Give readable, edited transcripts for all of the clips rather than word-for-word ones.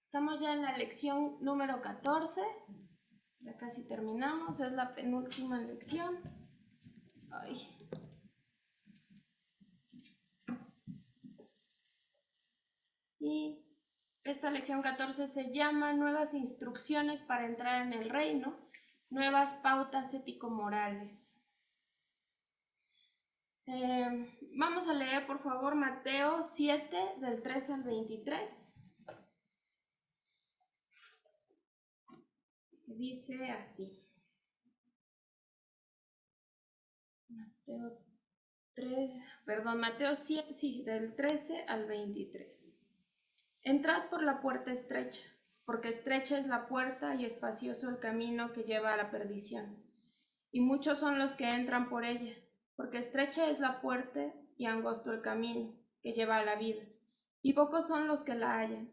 Estamos ya en la lección número 14. Ya casi terminamos, es la penúltima lección. Ay. Y esta lección 14 se llama Nuevas instrucciones para entrar en el reino, nuevas pautas ético-morales. Vamos a leer por favor Mateo 7 del 13 al 23. Dice así. Mateo 7, sí, del 13 al 23. Entrad por la puerta estrecha, porque estrecha es la puerta y espacioso el camino que lleva a la perdición, y muchos son los que entran por ella, porque estrecha es la puerta y angosto el camino que lleva a la vida, y pocos son los que la hallan.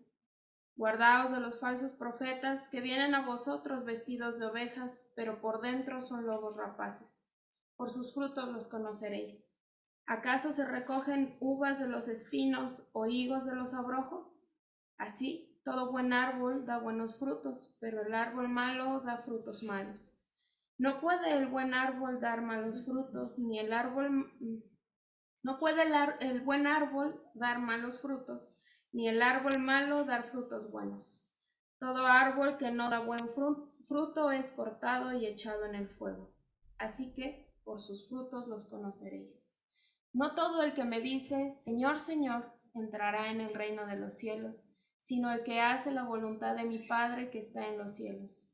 Guardaos de los falsos profetas que vienen a vosotros vestidos de ovejas, pero por dentro son lobos rapaces. Por sus frutos los conoceréis. ¿Acaso se recogen uvas de los espinos o higos de los abrojos? Así, todo buen árbol da buenos frutos, pero el árbol malo da frutos malos. No puede el buen árbol dar malos frutos, ni el árbol no puede el buen árbol dar malos frutos, ni el árbol malo dar frutos buenos. Todo árbol que no da buen fruto es cortado y echado en el fuego. Así que por sus frutos los conoceréis. No todo el que me dice, Señor, Señor, entrará en el reino de los cielos, sino el que hace la voluntad de mi Padre que está en los cielos.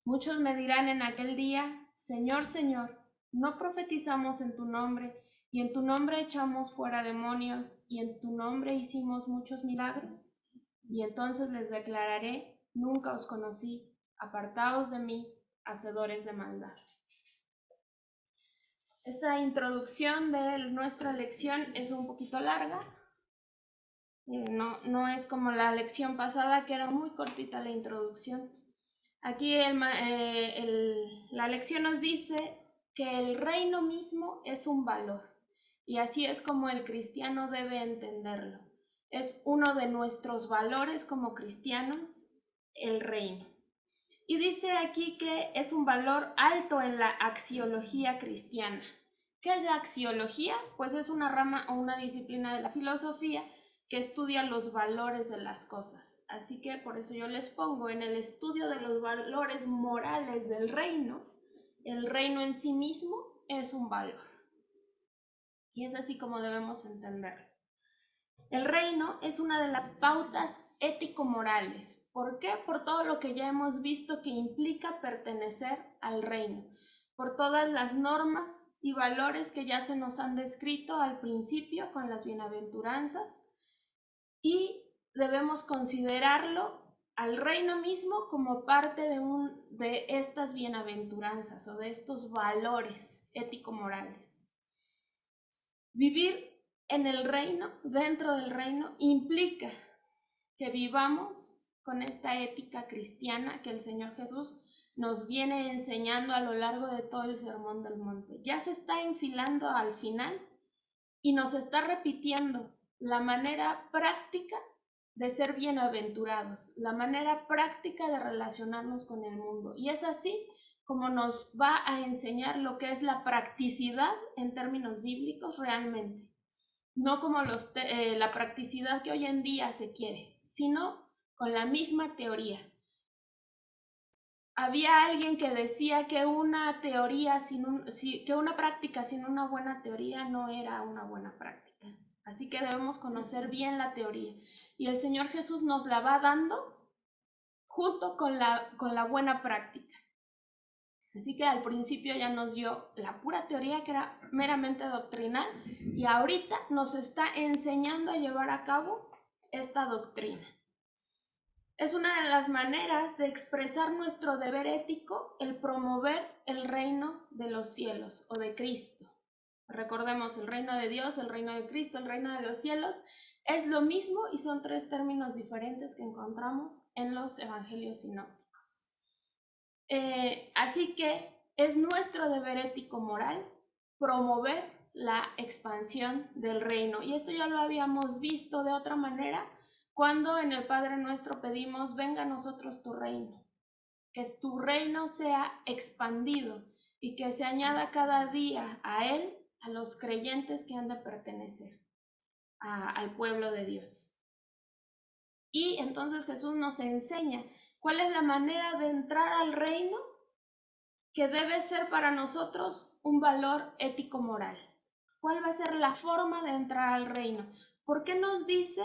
Muchos me dirán en aquel día, Señor, Señor, ¿no profetizamos en tu nombre, y en tu nombre echamos fuera demonios, y en tu nombre hicimos muchos milagros? Y entonces les declararé, nunca os conocí, apartaos de mí, hacedores de maldad. Esta introducción de nuestra lección es un poquito larga. No es como la lección pasada, que era muy cortita la introducción. Aquí la lección nos dice que el reino mismo es un valor, y así es como el cristiano debe entenderlo. Es uno de nuestros valores como cristianos, el reino. Y dice aquí que es un valor alto en la axiología cristiana. ¿Qué es la axiología? Pues es una rama o una disciplina de la filosofía que estudia los valores de las cosas. Así que por eso yo les pongo en el estudio de los valores morales del reino, el reino en sí mismo es un valor. Y es así como debemos entenderlo. El reino es una de las pautas ético-morales. ¿Por qué? Por todo lo que ya hemos visto que implica pertenecer al reino, por todas las normas y valores que ya se nos han descrito al principio con las bienaventuranzas, y debemos considerarlo al reino mismo como parte de estas bienaventuranzas o de estos valores ético-morales. Vivir en el reino, dentro del reino, implica que vivamos con esta ética cristiana que el Señor Jesús nos viene enseñando a lo largo de todo el Sermón del Monte. Ya se está enfilando al final y nos está repitiendo la manera práctica de ser bienaventurados, la manera práctica de relacionarnos con el mundo. Y es así como nos va a enseñar lo que es la practicidad en términos bíblicos realmente. No como la practicidad que hoy en día se quiere, sino con la misma teoría. Había alguien que decía que una práctica sin una buena teoría no era una buena práctica. Así que debemos conocer bien la teoría. Y el Señor Jesús nos la va dando junto con la buena práctica. Así que al principio ya nos dio la pura teoría, que era meramente doctrinal, y ahorita nos está enseñando a llevar a cabo esta doctrina. Es una de las maneras de expresar nuestro deber ético, el promover el reino de los cielos o de Cristo. Recordemos, el reino de Dios, el reino de Cristo, el reino de los cielos, es lo mismo y son tres términos diferentes que encontramos en los evangelios sinópticos. Así que es nuestro deber ético-moral promover la expansión del reino. Y esto ya lo habíamos visto de otra manera Cuando en el Padre Nuestro pedimos, venga a nosotros tu reino, que tu reino sea expandido y que se añada cada día a él, a los creyentes que han de pertenecer al pueblo de Dios. Y entonces Jesús nos enseña cuál es la manera de entrar al reino, que debe ser para nosotros un valor ético-moral. ¿Cuál va a ser la forma de entrar al reino? ¿Por qué nos dice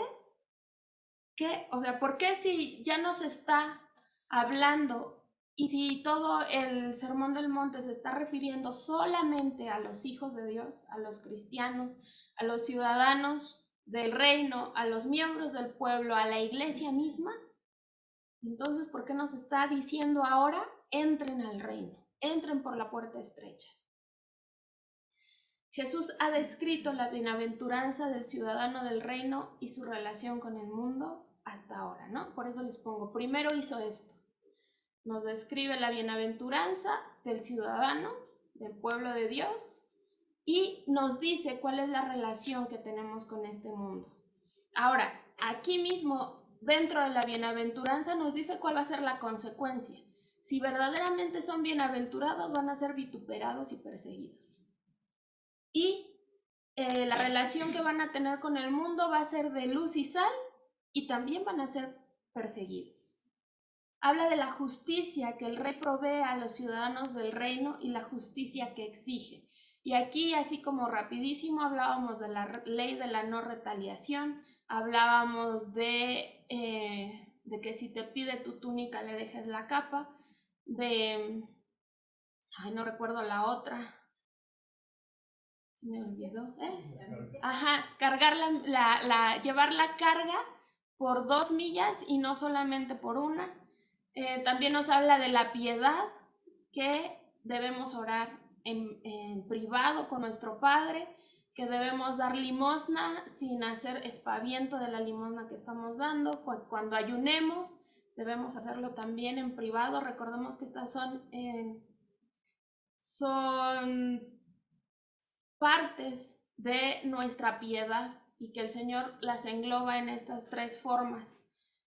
que, por qué si ya nos está hablando y si todo el Sermón del Monte se está refiriendo solamente a los hijos de Dios, a los cristianos, a los ciudadanos del reino, a los miembros del pueblo, a la iglesia misma? Entonces, ¿por qué nos está diciendo ahora, entren al reino, entren por la puerta estrecha? Jesús ha descrito la bienaventuranza del ciudadano del reino y su relación con el mundo hasta ahora, ¿no? Por eso les pongo, primero hizo esto. Nos describe la bienaventuranza del ciudadano, del pueblo de Dios, y nos dice cuál es la relación que tenemos con este mundo. Ahora, aquí mismo, dentro de la bienaventuranza, nos dice cuál va a ser la consecuencia. Si verdaderamente son bienaventurados, van a ser vituperados y perseguidos. Y la relación que van a tener con el mundo va a ser de luz y sal, y también van a ser perseguidos. Habla de la justicia que el rey provee a los ciudadanos del reino y la justicia que exige. Y aquí, así como rapidísimo, hablábamos de la ley de la no retaliación, hablábamos de que si te pide tu túnica le dejes la capa, no recuerdo la otra, se me olvidó, cargar llevar la carga por 2 millas y no solamente por una. También nos habla de la piedad, que debemos orar en privado con nuestro Padre, que debemos dar limosna sin hacer aspaviento de la limosna que estamos dando. Cuando ayunemos, debemos hacerlo también en privado. Recordemos que estas son partes de nuestra piedad y que el Señor las engloba en estas 3 formas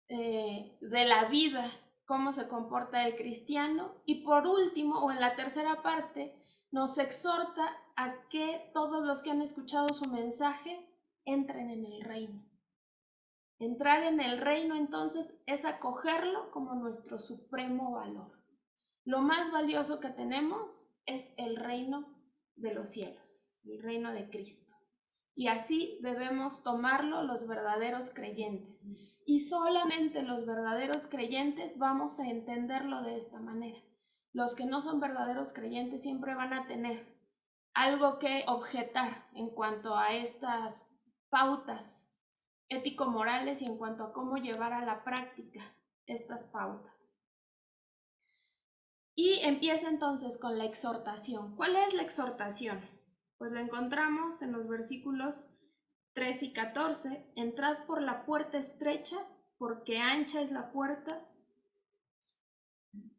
de la vida, cómo se comporta el cristiano. Y por último, o en la tercera parte, nos exhorta a que todos los que han escuchado su mensaje entren en el reino. Entrar en el reino entonces es acogerlo como nuestro supremo valor. Lo más valioso que tenemos es el reino de los cielos, el reino de Cristo. Y así debemos tomarlo los verdaderos creyentes. Y solamente los verdaderos creyentes vamos a entenderlo de esta manera. Los que no son verdaderos creyentes siempre van a tener algo que objetar en cuanto a estas pautas ético-morales y en cuanto a cómo llevar a la práctica estas pautas. Y empieza entonces con la exhortación. ¿Cuál es la exhortación? Pues la encontramos en los versículos 3 y 14. Entrad por la puerta estrecha, porque ancha es la puerta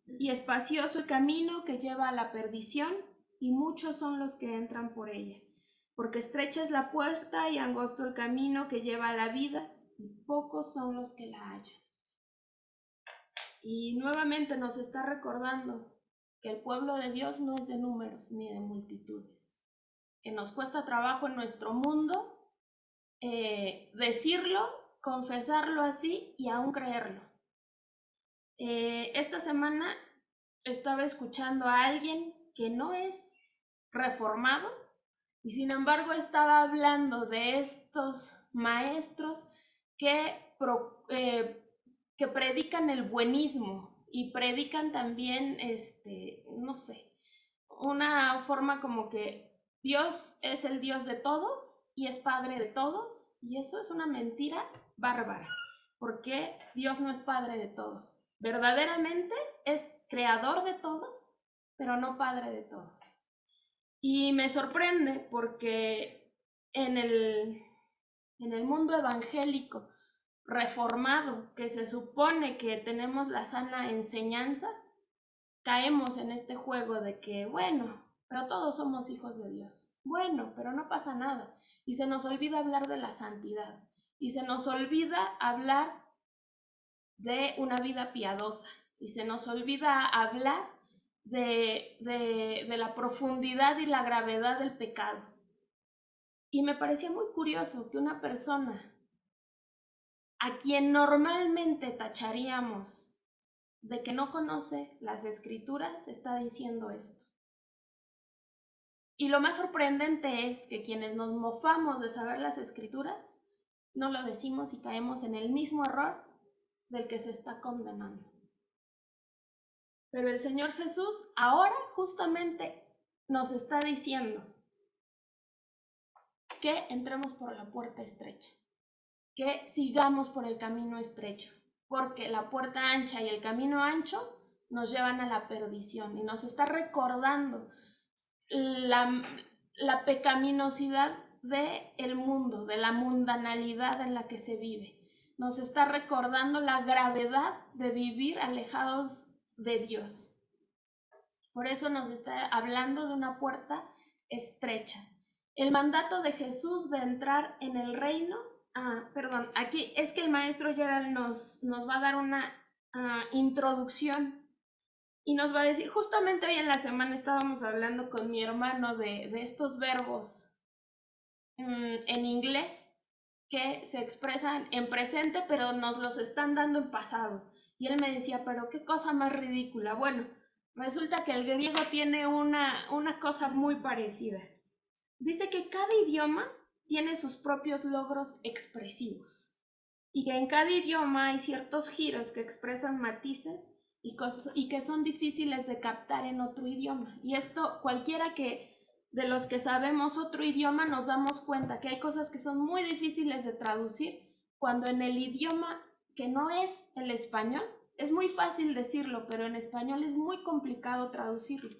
y espacioso el camino que lleva a la perdición, y muchos son los que entran por ella. Porque estrecha es la puerta y angosto el camino que lleva a la vida, y pocos son los que la hallan. Y nuevamente nos está recordando que el pueblo de Dios no es de números ni de multitudes, que nos cuesta trabajo en nuestro mundo decirlo, confesarlo así y aún creerlo. Esta semana estaba escuchando a alguien que no es reformado y sin embargo estaba hablando de estos maestros que predican el buenismo y predican también, no sé, una forma como que Dios es el Dios de todos y es Padre de todos, y eso es una mentira bárbara, porque Dios no es Padre de todos. Verdaderamente es creador de todos, pero no Padre de todos. Y me sorprende porque en el mundo evangélico reformado, que se supone que tenemos la sana enseñanza, caemos en este juego de que, bueno, pero todos somos hijos de Dios. Bueno, pero no pasa nada. Y se nos olvida hablar de la santidad. y se nos olvida hablar de una vida piadosa y se nos olvida hablar de la profundidad y la gravedad del pecado. Y me parecía muy curioso que una persona a quien normalmente tacharíamos de que no conoce las escrituras está diciendo esto. Y lo más sorprendente es que quienes nos mofamos de saber las escrituras, no lo decimos y caemos en el mismo error del que se está condenando. Pero el Señor Jesús ahora justamente nos está diciendo que entremos por la puerta estrecha, que sigamos por el camino estrecho, porque la puerta ancha y el camino ancho nos llevan a la perdición y nos está recordando la pecaminosidad del mundo, de la mundanalidad en la que se vive. Nos está recordando la gravedad de vivir alejados de Dios. Por eso nos está hablando de una puerta estrecha. El mandato de Jesús de entrar en el reino, aquí es que el maestro Gerald nos va a dar una introducción y nos va a decir, justamente hoy en la semana estábamos hablando con mi hermano de estos verbos en inglés que se expresan en presente, pero nos los están dando en pasado. Y él me decía, pero qué cosa más ridícula. Bueno, resulta que el griego tiene una cosa muy parecida. Dice que cada idioma tiene sus propios logros expresivos y que en cada idioma hay ciertos giros que expresan matices y que son difíciles de captar en otro idioma. Y esto cualquiera que de los que sabemos otro idioma nos damos cuenta que hay cosas que son muy difíciles de traducir cuando en el idioma que no es el español es muy fácil decirlo, pero en español es muy complicado traducirlo.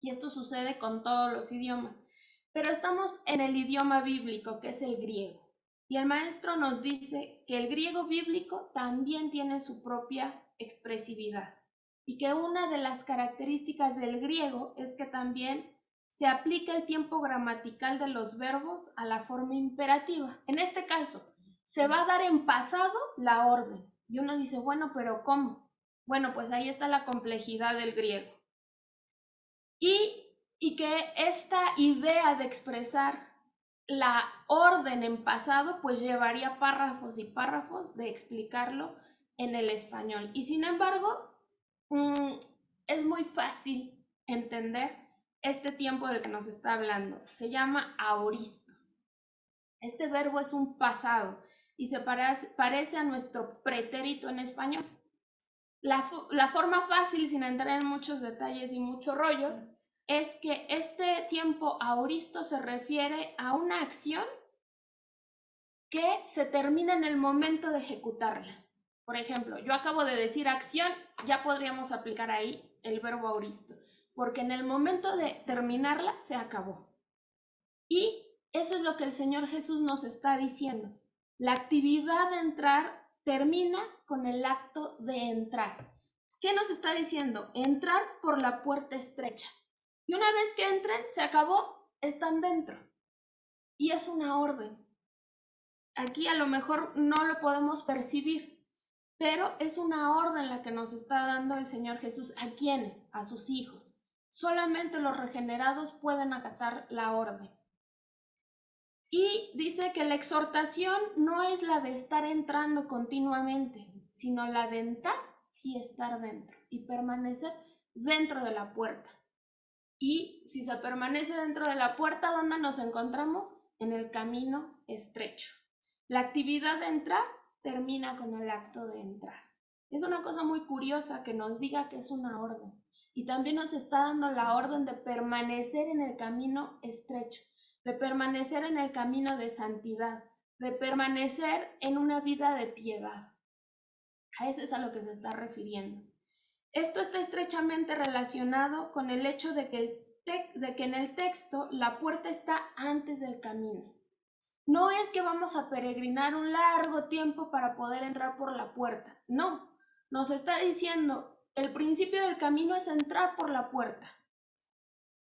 Y esto sucede con todos los idiomas. Pero estamos en el idioma bíblico, que es el griego. Y el maestro nos dice que el griego bíblico también tiene su propia expresividad y que una de las características del griego es que también se aplica el tiempo gramatical de los verbos a la forma imperativa. En este caso, se va a dar en pasado la orden. Y uno dice, bueno, pero ¿cómo? Bueno, pues ahí está la complejidad del griego. Y que esta idea de expresar la orden en pasado, pues llevaría párrafos y párrafos de explicarlo en el español. Y sin embargo, es muy fácil entender este tiempo del que nos está hablando. Se llama aoristo. Este verbo es un pasado y se parece a nuestro pretérito en español. La forma fácil, sin entrar en muchos detalles y mucho rollo, es que este tiempo aoristo se refiere a una acción que se termina en el momento de ejecutarla. Por ejemplo, yo acabo de decir acción, ya podríamos aplicar ahí el verbo aoristo, porque en el momento de terminarla se acabó. Y eso es lo que el Señor Jesús nos está diciendo. La actividad de entrar termina con el acto de entrar. ¿Qué nos está diciendo? Entrar por la puerta estrecha. Y una vez que entren, se acabó, están dentro. Y es una orden. Aquí a lo mejor no lo podemos percibir, pero es una orden la que nos está dando el Señor Jesús. ¿A quiénes? A sus hijos. Solamente los regenerados pueden acatar la orden. Y dice que la exhortación no es la de estar entrando continuamente, sino la de entrar y estar dentro y permanecer dentro de la puerta. Y si se permanece dentro de la puerta, ¿dónde nos encontramos? En el camino estrecho. La actividad de entrar termina con el acto de entrar. Es una cosa muy curiosa que nos diga que es una orden. Y también nos está dando la orden de permanecer en el camino estrecho, de permanecer en el camino de santidad, de permanecer en una vida de piedad. A eso es a lo que se está refiriendo. Esto está estrechamente relacionado con el hecho de que en el texto la puerta está antes del camino. No es que vamos a peregrinar un largo tiempo para poder entrar por la puerta. No, nos está diciendo, el principio del camino es entrar por la puerta.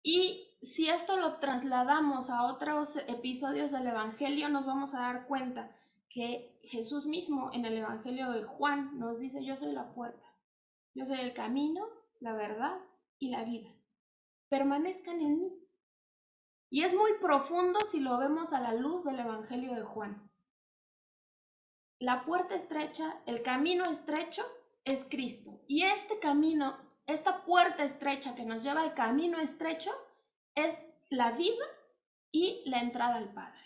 Y si esto lo trasladamos a otros episodios del Evangelio, nos vamos a dar cuenta que Jesús mismo en el Evangelio de Juan nos dice: yo soy la puerta, yo soy el camino, la verdad y la vida. Permanezcan en mí. Y es muy profundo si lo vemos a la luz del Evangelio de Juan. La puerta estrecha, el camino estrecho es Cristo. Y este camino, esta puerta estrecha que nos lleva al camino estrecho, es la vida y la entrada al Padre.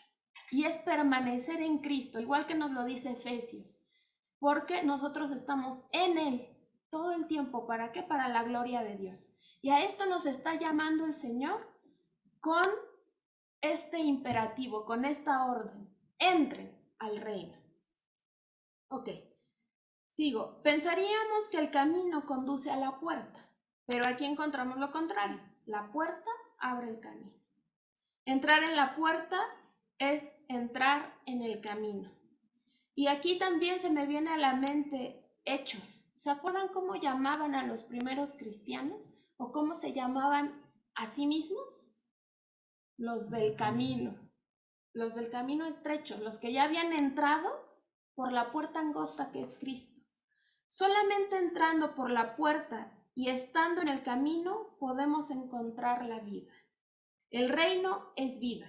Y es permanecer en Cristo, igual que nos lo dice Efesios, porque nosotros estamos en Él todo el tiempo. ¿Para qué? Para la gloria de Dios. Y a esto nos está llamando el Señor con este imperativo, con esta orden: entren al reino. Ok, sigo. Pensaríamos que el camino conduce a la puerta, pero aquí encontramos lo contrario. La puerta abre el camino. Entrar en la puerta es entrar en el camino. Y aquí también se me viene a la mente Hechos. ¿Se acuerdan cómo llamaban a los primeros cristianos? ¿O cómo se llamaban a sí mismos? Los del camino estrecho, los que ya habían entrado por la puerta angosta que es Cristo. Solamente entrando por la puerta y estando en el camino podemos encontrar la vida. El reino es vida.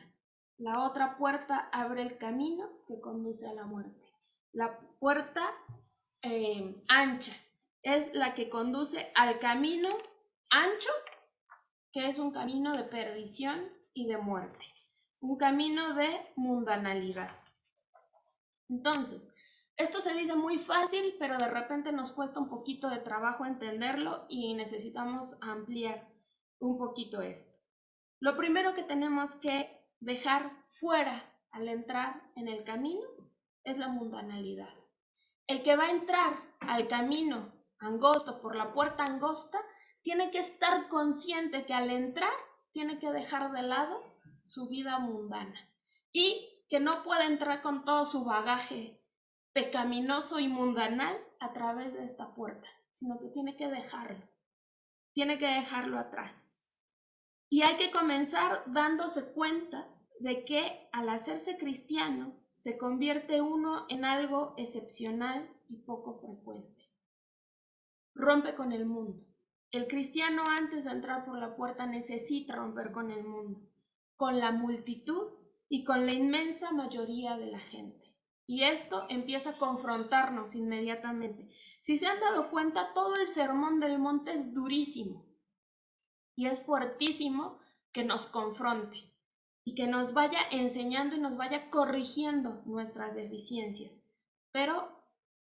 La otra puerta abre el camino que conduce a la muerte. La puerta ancha es la que conduce al camino ancho, que es un camino de perdición y de muerte. Un camino de mundanalidad. Entonces, esto se dice muy fácil, pero de repente nos cuesta un poquito de trabajo entenderlo y necesitamos ampliar un poquito esto. Lo primero que tenemos que dejar fuera al entrar en el camino es la mundanalidad. El que va a entrar al camino angosto, por la puerta angosta, tiene que estar consciente que al entrar tiene que dejar de lado su vida mundana y que no puede entrar con todo su bagaje pecaminoso y mundanal a través de esta puerta, sino que tiene que dejarlo atrás. Y hay que comenzar dándose cuenta de que al hacerse cristiano se convierte uno en algo excepcional y poco frecuente. Rompe con el mundo. El cristiano, antes de entrar por la puerta, necesita romper con el mundo, con la multitud y con la inmensa mayoría de la gente. Y esto empieza a confrontarnos inmediatamente. Si se han dado cuenta, todo el sermón del monte es durísimo y es fuertísimo que nos confronte y que nos vaya enseñando y nos vaya corrigiendo nuestras deficiencias. Pero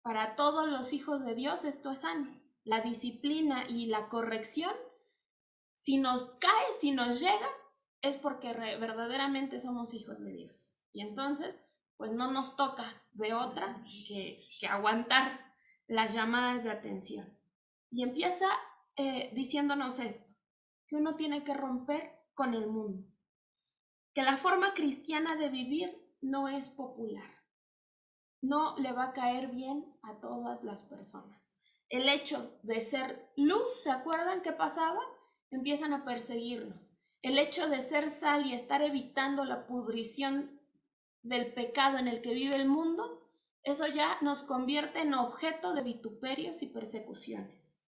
para todos los hijos de Dios esto es sano. La disciplina y la corrección, si nos cae, si nos llega, es porque verdaderamente somos hijos de Dios. Y entonces, pues no nos toca de otra que aguantar las llamadas de atención. Y empieza diciéndonos esto, que uno tiene que romper con el mundo, que la forma cristiana de vivir no es popular, no le va a caer bien a todas las personas. El hecho de ser luz, ¿se acuerdan qué pasaba? Empiezan a perseguirnos. El hecho de ser sal y estar evitando la pudrición del pecado en el que vive el mundo, eso ya nos convierte en objeto de vituperios y persecuciones.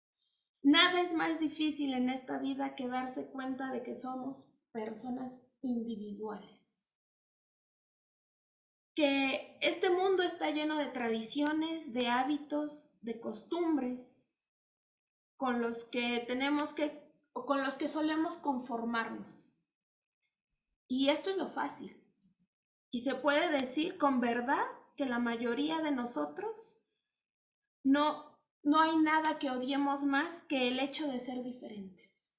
Nada es más difícil en esta vida que darse cuenta de que somos personas individuales. Que este mundo está lleno de tradiciones, de hábitos, de costumbres con los que solemos conformarnos. Y esto es lo fácil. Y se puede decir con verdad que la mayoría de nosotros no hay nada que odiemos más que el hecho de ser diferentes.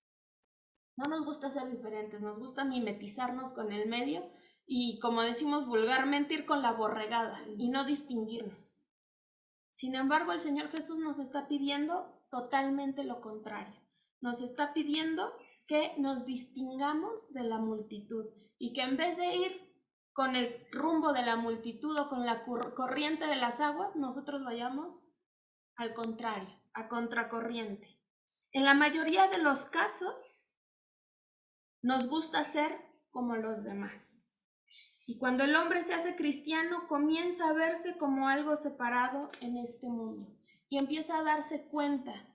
No nos gusta ser diferentes, nos gusta mimetizarnos con el medio y, como decimos vulgarmente, ir con la borregada y no distinguirnos. Sin embargo, el Señor Jesús nos está pidiendo totalmente lo contrario. Nos está pidiendo que nos distingamos de la multitud y que en vez de ir con el rumbo de la multitud o con la corriente de las aguas, nosotros vayamos al contrario, a contracorriente. En la mayoría de los casos, nos gusta ser como los demás. Y cuando el hombre se hace cristiano, comienza a verse como algo separado en este mundo y empieza a darse cuenta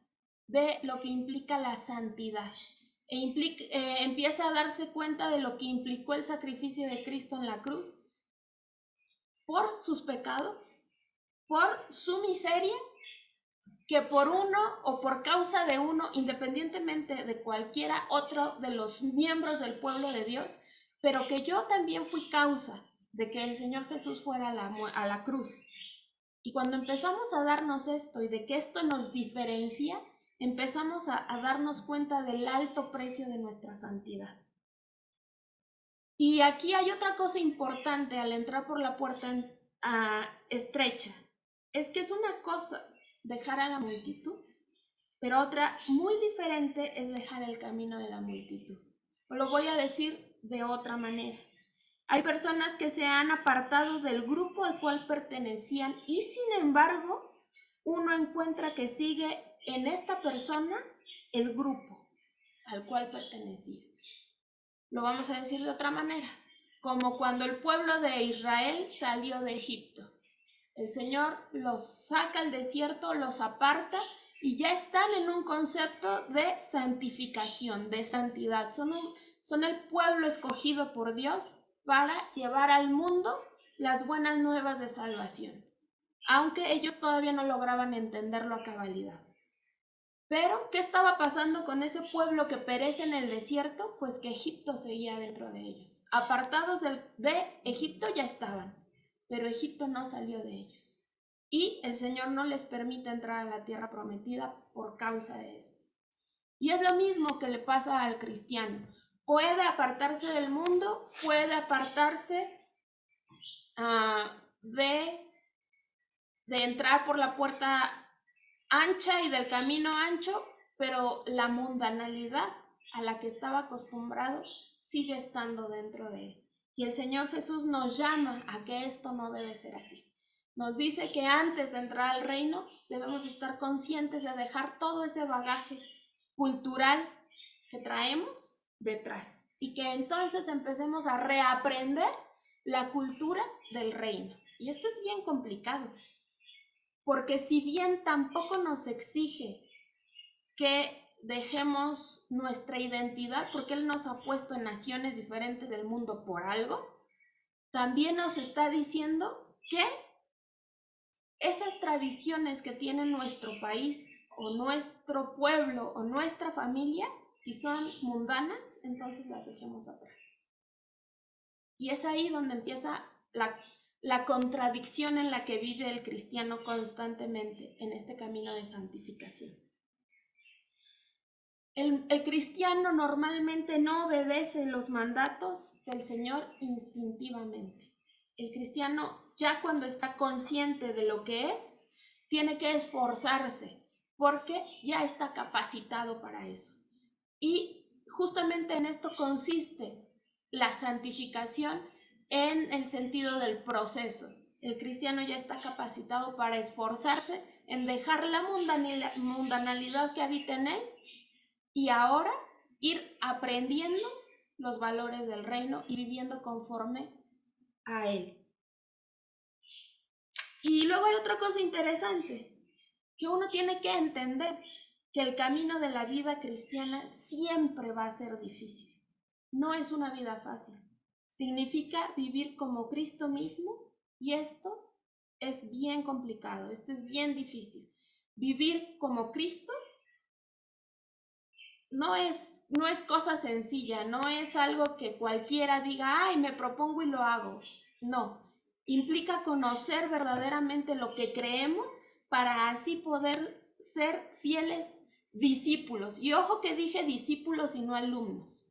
de lo que implica la santidad. Empieza a darse cuenta de lo que implicó el sacrificio de Cristo en la cruz por sus pecados, por su miseria, que por uno o por causa de uno, independientemente de cualquiera otro de los miembros del pueblo de Dios, pero que yo también fui causa de que el Señor Jesús fuera a la cruz. Y cuando empezamos a darnos esto y de que esto nos diferencia, empezamos a darnos cuenta del alto precio de nuestra santidad. Y aquí hay otra cosa importante al entrar por la puerta estrecha. Es que es una cosa dejar a la multitud, pero otra muy diferente es dejar el camino de la multitud. Lo voy a decir de otra manera. Hay personas que se han apartado del grupo al cual pertenecían y sin embargo uno encuentra que sigue en esta persona el grupo al cual pertenecía. Lo vamos a decir de otra manera, como cuando el pueblo de Israel salió de Egipto. El Señor los saca al desierto, los aparta y ya están en un concepto de santificación, de santidad. Son el pueblo escogido por Dios para llevar al mundo las buenas nuevas de salvación, aunque ellos todavía no lograban entenderlo a cabalidad. Pero, ¿qué estaba pasando con ese pueblo que perece en el desierto? Pues que Egipto seguía dentro de ellos. Apartados de Egipto ya estaban, pero Egipto no salió de ellos. Y el Señor no les permite entrar a la tierra prometida por causa de esto. Y es lo mismo que le pasa al cristiano. Puede apartarse del mundo, puede apartarse de entrar por la puerta ancha y del camino ancho, pero la mundanalidad a la que estaba acostumbrado sigue estando dentro de él. Y el Señor Jesús nos llama a que esto no debe ser así. Nos dice que antes de entrar al reino debemos estar conscientes de dejar todo ese bagaje cultural que traemos detrás y que entonces empecemos a reaprender la cultura del reino. Y esto es bien complicado, porque si bien tampoco nos exige que dejemos nuestra identidad, porque Él nos ha puesto en naciones diferentes del mundo por algo, también nos está diciendo que esas tradiciones que tiene nuestro país o nuestro pueblo o nuestra familia, si son mundanas, entonces las dejemos atrás. Y es ahí donde empieza la contradicción en la que vive el cristiano constantemente en este camino de santificación. El cristiano normalmente no obedece los mandatos del Señor instintivamente. El cristiano, ya cuando está consciente de lo que es, tiene que esforzarse porque ya está capacitado para eso. Y justamente en esto consiste la santificación en el sentido del proceso. El cristiano ya está capacitado para esforzarse en dejar la mundanalidad que habita en él y ahora ir aprendiendo los valores del reino y viviendo conforme a él. Y luego hay otra cosa interesante, que uno tiene que entender que el camino de la vida cristiana siempre va a ser difícil. No es una vida fácil. Significa vivir como Cristo mismo y esto es bien complicado, esto es bien difícil. Vivir como Cristo no es cosa sencilla, no es algo que cualquiera diga, ay, me propongo y lo hago. No, implica conocer verdaderamente lo que creemos para así poder ser fieles discípulos. Y ojo que dije discípulos y no alumnos.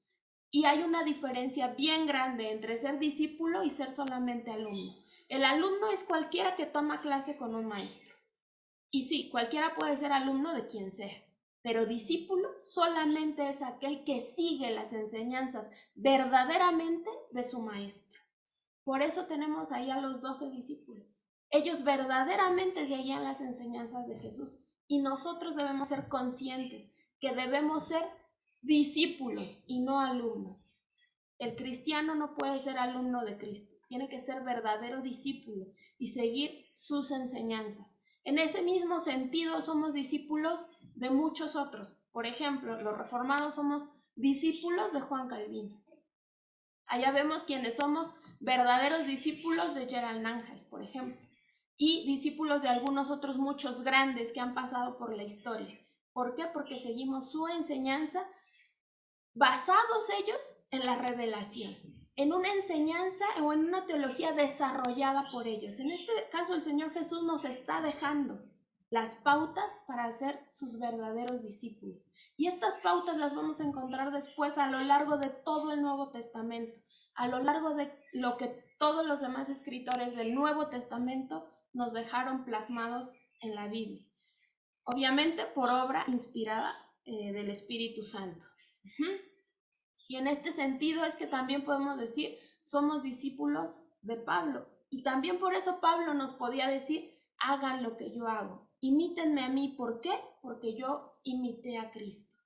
Y hay una diferencia bien grande entre ser discípulo y ser solamente alumno. El alumno es cualquiera que toma clase con un maestro. Y sí, cualquiera puede ser alumno de quien sea. Pero discípulo solamente es aquel que sigue las enseñanzas verdaderamente de su maestro. Por eso tenemos ahí a los 12 discípulos. Ellos verdaderamente seguían las enseñanzas de Jesús y nosotros debemos ser conscientes que debemos ser discípulos y no alumnos. El cristiano no puede ser alumno de Cristo, tiene que ser verdadero discípulo y seguir sus enseñanzas. En ese mismo sentido somos discípulos de muchos otros. Por ejemplo, los reformados somos discípulos de Juan Calvino. Allá vemos quienes somos verdaderos discípulos de Gerald Nanjais, por ejemplo, y discípulos de algunos otros muchos grandes que han pasado por la historia. ¿Por qué? Porque seguimos su enseñanza, basados ellos en la revelación, en una enseñanza o en una teología desarrollada por ellos. En este caso, el Señor Jesús nos está dejando las pautas para ser sus verdaderos discípulos. Y estas pautas las vamos a encontrar después a lo largo de todo el Nuevo Testamento, a lo largo de lo que todos los demás escritores del Nuevo Testamento nos dejaron plasmados en la Biblia. Obviamente por obra inspirada del Espíritu Santo. Y en este sentido es que también podemos decir, somos discípulos de Pablo. Y también por eso Pablo nos podía decir, hagan lo que yo hago. Imítenme a mí. ¿Por qué? Porque yo imité a Cristo.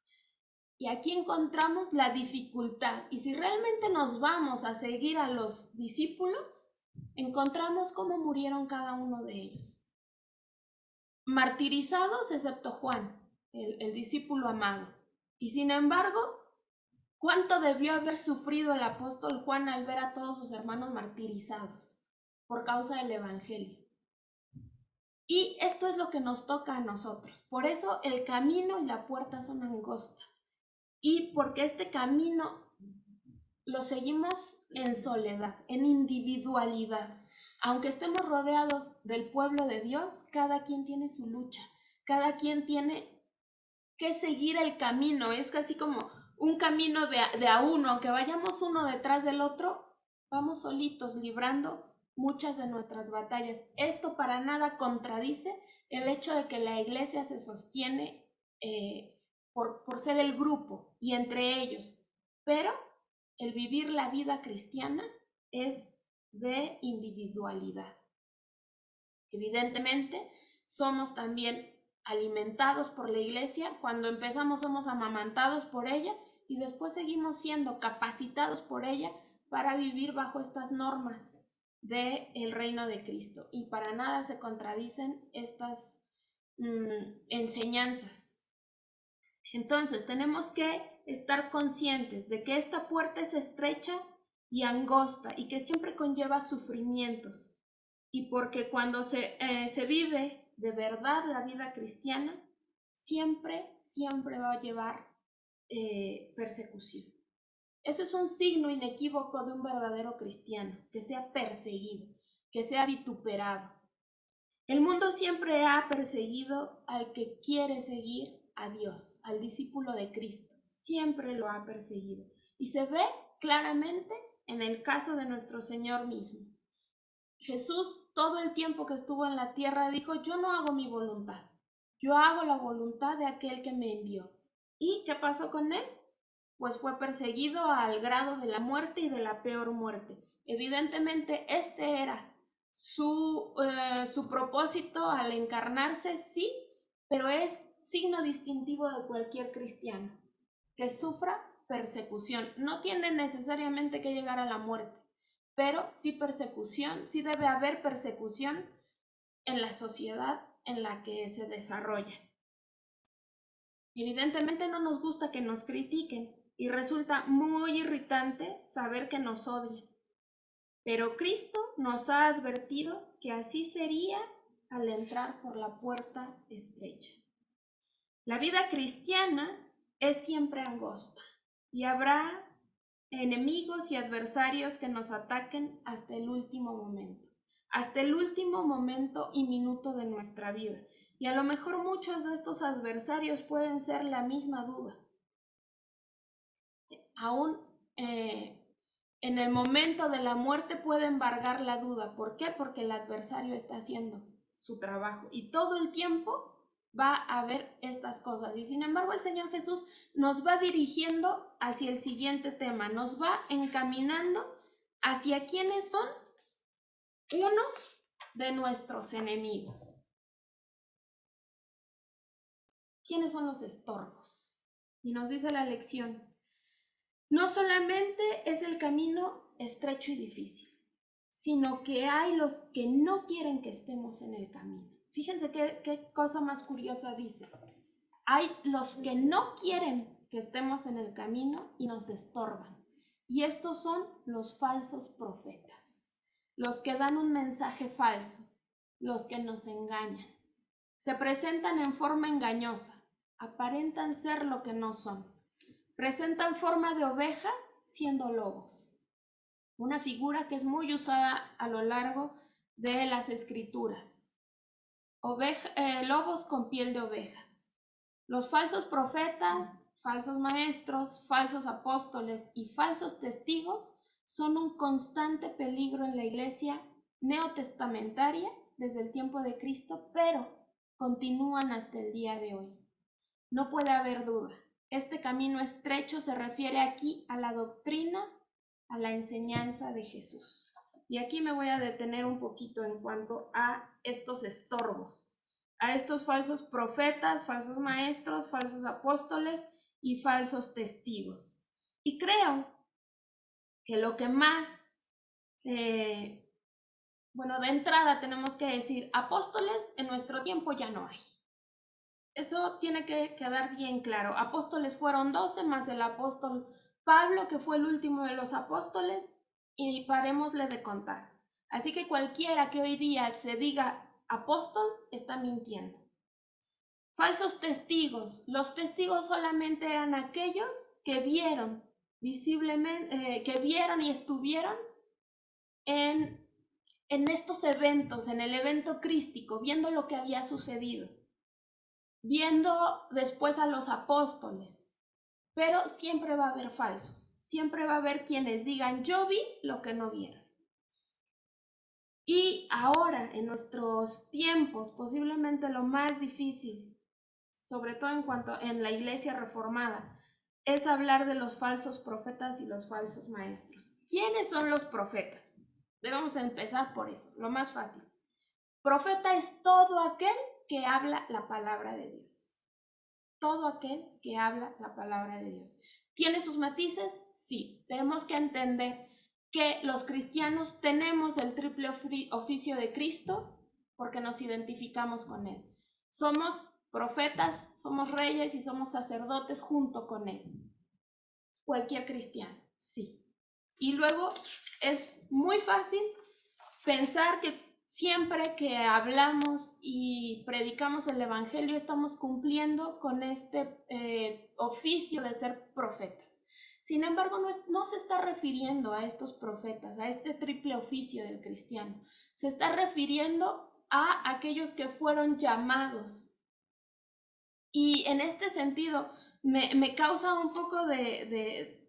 Y aquí encontramos la dificultad. Y si realmente nos vamos a seguir a los discípulos, encontramos cómo murieron cada uno de ellos. Martirizados, excepto Juan, el discípulo amado. Y sin embargo, ¿cuánto debió haber sufrido el apóstol Juan al ver a todos sus hermanos martirizados por causa del Evangelio? Y esto es lo que nos toca a nosotros. Por eso el camino y la puerta son angostas. Y porque este camino lo seguimos en soledad, en individualidad. Aunque estemos rodeados del pueblo de Dios, cada quien tiene su lucha, cada quien tiene que seguir el camino. Es casi como un camino de a uno, aunque vayamos uno detrás del otro, vamos solitos librando muchas de nuestras batallas. Esto para nada contradice el hecho de que la iglesia se sostiene por ser el grupo y entre ellos, pero el vivir la vida cristiana es de individualidad. Evidentemente, somos también alimentados por la iglesia. Cuando empezamos somos amamantados por ella y después seguimos siendo capacitados por ella para vivir bajo estas normas del reino de Cristo. Y para nada se contradicen estas enseñanzas. Entonces tenemos que estar conscientes de que esta puerta es estrecha y angosta y que siempre conlleva sufrimientos. Y porque cuando se vive de verdad la vida cristiana, siempre va a llevar persecución. Ese es un signo inequívoco de un verdadero cristiano, que sea perseguido, que sea vituperado. El mundo siempre ha perseguido al que quiere seguir a Dios, al discípulo de Cristo. Siempre lo ha perseguido. Y se ve claramente en el caso de nuestro Señor mismo. Jesús, todo el tiempo que estuvo en la tierra, dijo, yo no hago mi voluntad, yo hago la voluntad de aquel que me envió. ¿Y qué pasó con él? Pues fue perseguido al grado de la muerte y de la peor muerte. Evidentemente, este era su propósito al encarnarse, sí, pero es signo distintivo de cualquier cristiano, que sufra persecución. No tiene necesariamente que llegar a la muerte, pero sí persecución, sí debe haber persecución en la sociedad en la que se desarrolla. Evidentemente no nos gusta que nos critiquen y resulta muy irritante saber que nos odian. Pero Cristo nos ha advertido que así sería al entrar por la puerta estrecha. La vida cristiana es siempre angosta y habrá enemigos y adversarios que nos ataquen hasta el último momento y minuto de nuestra vida. Y a lo mejor muchos de estos adversarios pueden ser la misma duda. Aún en el momento de la muerte puede embargar la duda. ¿Por qué? Porque el adversario está haciendo su trabajo y todo el tiempo va a haber estas cosas. Y sin embargo el Señor Jesús nos va dirigiendo hacia el siguiente tema, nos va encaminando hacia quienes son unos de nuestros enemigos. ¿Quiénes son los estorbos? Y nos dice la lección, No solamente es el camino estrecho y difícil, sino que hay los que no quieren que estemos en el camino. Fíjense qué cosa más curiosa dice. Hay los que no quieren que estemos en el camino y nos estorban. Y estos son los falsos profetas, los que dan un mensaje falso, los que nos engañan. Se presentan en forma engañosa, aparentan ser lo que no son. Presentan forma de oveja siendo lobos. Una figura que es muy usada a lo largo de las escrituras. Lobos con piel de ovejas. Los falsos profetas, falsos maestros, falsos apóstoles y falsos testigos son un constante peligro en la iglesia neotestamentaria desde el tiempo de Cristo, pero continúan hasta el día de hoy. No puede haber duda. Este camino estrecho se refiere aquí a la doctrina, a la enseñanza de Jesús. Y aquí me voy a detener un poquito en cuanto a estos estorbos, a estos falsos profetas, falsos maestros, falsos apóstoles y falsos testigos. Y creo que lo que más, de entrada tenemos que decir, apóstoles en nuestro tiempo ya no hay. Eso tiene que quedar bien claro. Apóstoles fueron 12 más el apóstol Pablo, que fue el último de los apóstoles, y parémosle de contar. Así que cualquiera que hoy día se diga apóstol está mintiendo. Falsos testigos. Los testigos solamente eran aquellos que vieron visiblemente, que vieron y estuvieron en estos eventos, en el evento crístico, viendo lo que había sucedido, viendo después a los apóstoles. Pero siempre va a haber falsos, siempre va a haber quienes digan yo vi lo que no vieron. Y ahora, en nuestros tiempos, posiblemente lo más difícil, sobre todo en la iglesia reformada, es hablar de los falsos profetas y los falsos maestros. ¿Quiénes son los profetas? Debemos empezar por eso, lo más fácil. Profeta es todo aquel que habla la palabra de Dios. Todo aquel que habla la palabra de Dios. ¿Tiene sus matices? Sí. Tenemos que entender que los cristianos tenemos el triple oficio de Cristo porque nos identificamos con Él. Somos profetas, somos reyes y somos sacerdotes junto con Él. Cualquier cristiano, sí. Y luego es muy fácil pensar que siempre que hablamos y predicamos el Evangelio estamos cumpliendo con este oficio de ser profetas. Sin embargo, no se está refiriendo a estos profetas, a este triple oficio del cristiano. Se está refiriendo a aquellos que fueron llamados. Y en este sentido, me causa un poco de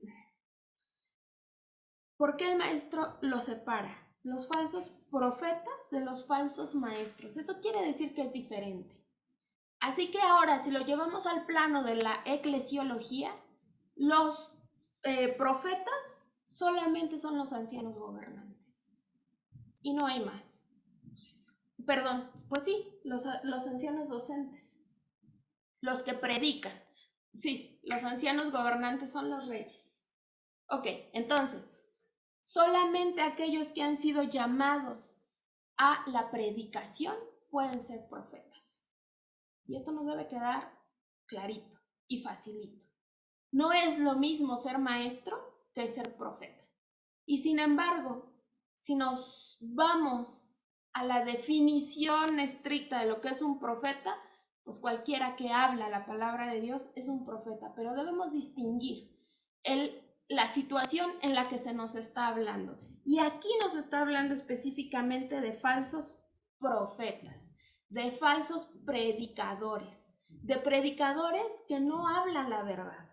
¿por qué el maestro los separa? Los falsos profetas de los falsos maestros. Eso quiere decir que es diferente. Así que ahora, si lo llevamos al plano de la eclesiología, los profetas solamente son los ancianos gobernantes. Y no hay más. Perdón, pues sí, los ancianos docentes. Los que predican. Sí, los ancianos gobernantes son los reyes. Ok, entonces, solamente aquellos que han sido llamados a la predicación pueden ser profetas. Y esto nos debe quedar clarito y facilito. No es lo mismo ser maestro que ser profeta. Y sin embargo, si nos vamos a la definición estricta de lo que es un profeta, pues cualquiera que habla la palabra de Dios es un profeta, pero debemos distinguir la situación en la que se nos está hablando. Y aquí nos está hablando específicamente de falsos profetas, de falsos predicadores, de predicadores que no hablan la verdad.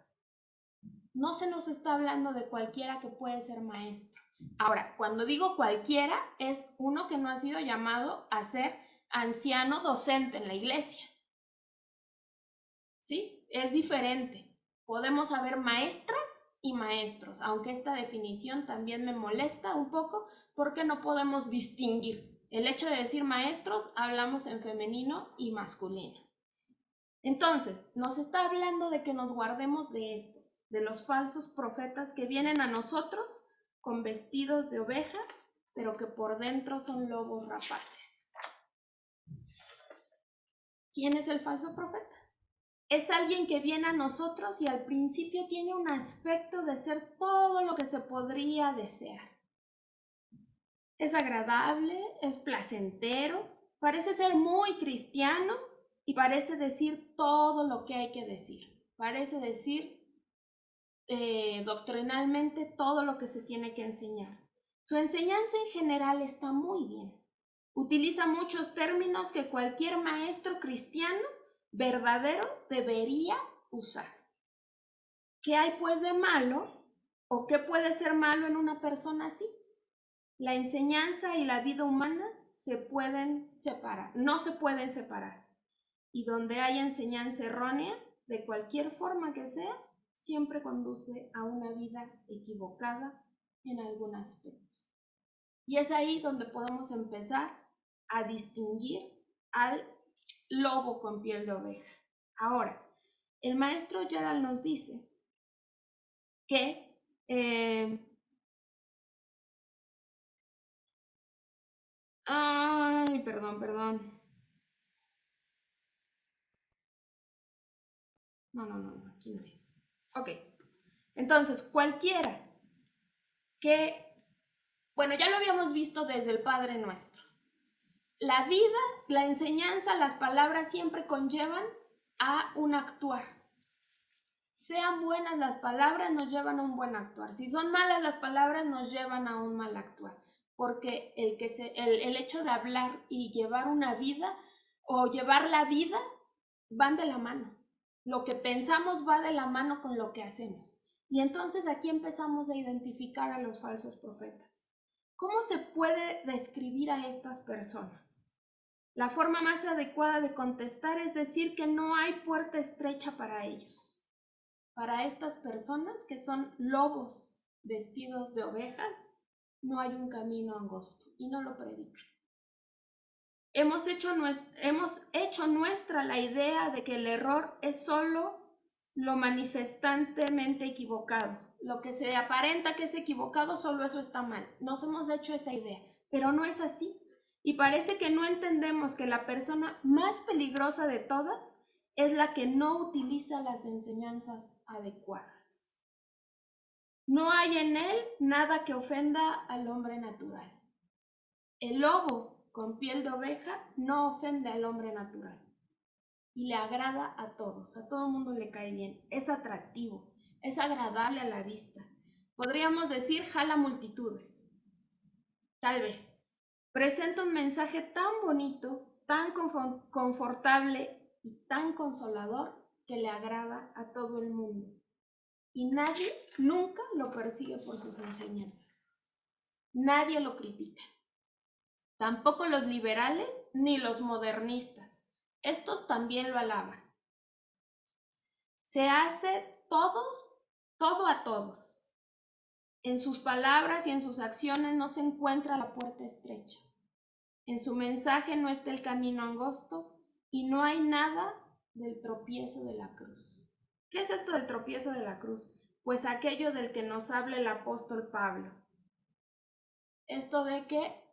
No se nos está hablando de cualquiera que puede ser maestro. Ahora, cuando digo cualquiera, es uno que no ha sido llamado a ser anciano docente en la iglesia. ¿Sí? Es diferente. Podemos haber maestras y maestros, aunque esta definición también me molesta un poco porque no podemos distinguir. El hecho de decir maestros, hablamos en femenino y masculino. Entonces, nos está hablando de que nos guardemos de estos. de los falsos profetas que vienen a nosotros con vestidos de oveja, pero que por dentro son lobos rapaces. ¿Quién es el falso profeta? Es alguien que viene a nosotros y al principio tiene un aspecto de ser todo lo que se podría desear. Es agradable, es placentero, parece ser muy cristiano y parece decir todo lo que hay que decir. Parece decir doctrinalmente todo lo que se tiene que enseñar. Su enseñanza en general está muy bien. Utiliza muchos términos que cualquier maestro cristiano verdadero debería usar. ¿Qué hay pues de malo o qué puede ser malo en una persona así? La enseñanza y la vida humana se pueden separar, no se pueden separar. Y donde hay enseñanza errónea, de cualquier forma que sea, siempre conduce a una vida equivocada en algún aspecto. Y es ahí donde podemos empezar a distinguir al lobo con piel de oveja. Ahora, el maestro Gerald nos dice que perdón. No, aquí no es. Ok, entonces cualquiera que, bueno, ya lo habíamos visto desde el Padre Nuestro. La vida, la enseñanza, las palabras siempre conllevan a un actuar. Sean buenas las palabras, nos llevan a un buen actuar. Si son malas las palabras, nos llevan a un mal actuar. Porque el hecho de hablar y llevar una vida o llevar la vida van de la mano. Lo que pensamos va de la mano con lo que hacemos. Y entonces aquí empezamos a identificar a los falsos profetas. ¿Cómo se puede describir a estas personas? La forma más adecuada de contestar es decir que no hay puerta estrecha para ellos. Para estas personas que son lobos vestidos de ovejas, no hay un camino angosto y no lo predican. Hemos hecho nuestra la idea de que el error es solo lo manifestantemente equivocado. Lo que se aparenta que es equivocado, solo eso está mal. Nos hemos hecho esa idea, pero no es así. Y parece que no entendemos que la persona más peligrosa de todas es la que no utiliza las enseñanzas adecuadas. No hay en él nada que ofenda al hombre natural. El lobo con piel de oveja no ofende al hombre natural y le agrada a todos, a todo el mundo le cae bien, es atractivo, es agradable a la vista. Podríamos decir jala multitudes, tal vez. Presenta un mensaje tan bonito, tan confortable y tan consolador que le agrada a todo el mundo. Y nadie nunca lo persigue por sus enseñanzas. Nadie lo critica. Tampoco los liberales ni los modernistas. Estos también lo alaban. Se hace todo a todos. En sus palabras y en sus acciones no se encuentra la puerta estrecha. En su mensaje no está el camino angosto y no hay nada del tropiezo de la cruz. ¿Qué es esto del tropiezo de la cruz? Pues aquello del que nos habla el apóstol Pablo. Esto de que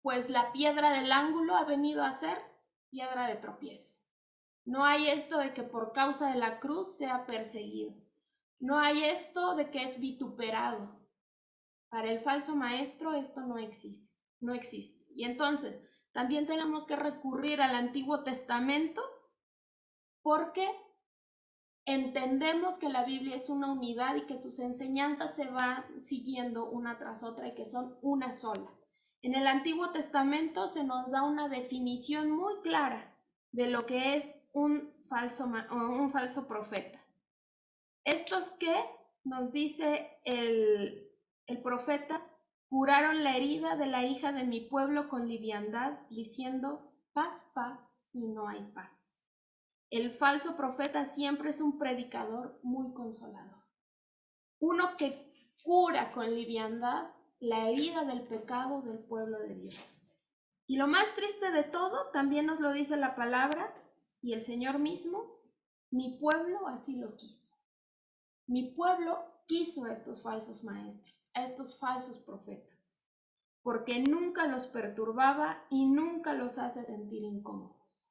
pues la piedra del ángulo ha venido a ser piedra de tropiezo. No hay esto de que por causa de la cruz sea perseguido. No hay esto de que es vituperado. Para el falso maestro esto no existe. Y entonces también tenemos que recurrir al Antiguo Testamento porque entendemos que la Biblia es una unidad y que sus enseñanzas se van siguiendo una tras otra y que son una sola. En el Antiguo Testamento se nos da una definición muy clara de lo que es un falso profeta. Estos que, nos dice el profeta, curaron la herida de la hija de mi pueblo con liviandad, diciendo paz, paz, y no hay paz. El falso profeta siempre es un predicador muy consolador. Uno que cura con liviandad la herida del pecado del pueblo de Dios. Y lo más triste de todo, también nos lo dice la palabra y el Señor mismo, Mi pueblo así lo quiso. Mi pueblo quiso a estos falsos maestros, a estos falsos profetas, porque nunca los perturbaba y nunca los hace sentir incómodos.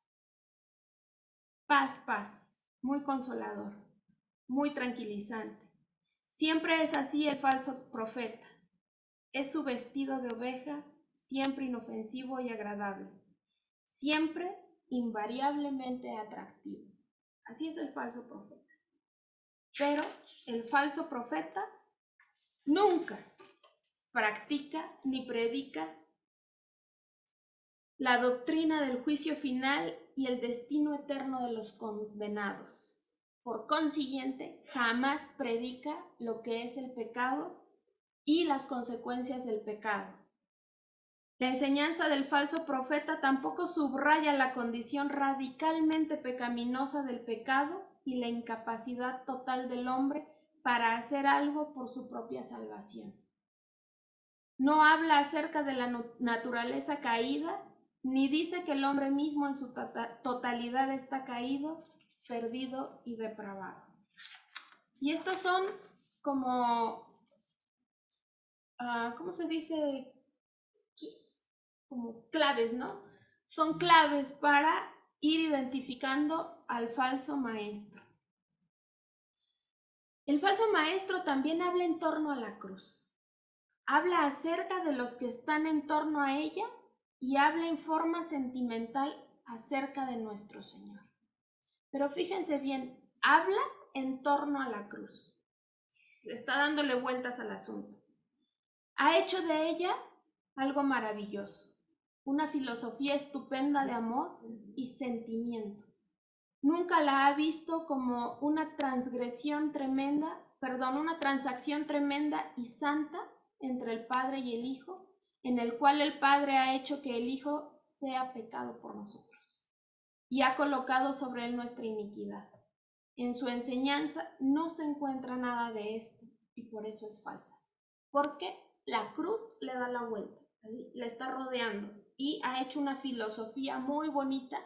Paz, paz, muy consolador, muy tranquilizante. Siempre es así el falso profeta. Es su vestido de oveja, siempre inofensivo y agradable, siempre invariablemente atractivo. Así es el falso profeta. Pero el falso profeta nunca practica ni predica la doctrina del juicio final y el destino eterno de los condenados. Por consiguiente, jamás predica lo que es el pecado y las consecuencias del pecado. La enseñanza del falso profeta tampoco subraya la condición radicalmente pecaminosa del pecado y la incapacidad total del hombre para hacer algo por su propia salvación. No habla acerca de la naturaleza caída, ni dice que el hombre mismo en su totalidad está caído, perdido y depravado. Y estos son como, ¿cómo se dice? Como claves, ¿no? Son claves para ir identificando al falso maestro. El falso maestro también habla en torno a la cruz. Habla acerca de los que están en torno a ella y habla en forma sentimental acerca de nuestro Señor. Pero fíjense bien, habla en torno a la cruz. Está dándole vueltas al asunto. Ha hecho de ella algo maravilloso, una filosofía estupenda de amor y sentimiento. Nunca la ha visto como una transacción tremenda y santa entre el Padre y el Hijo, en el cual el Padre ha hecho que el Hijo sea pecado por nosotros y ha colocado sobre él nuestra iniquidad. En su enseñanza no se encuentra nada de esto y por eso es falsa. Porque la cruz le da la vuelta, le está rodeando y ha hecho una filosofía muy bonita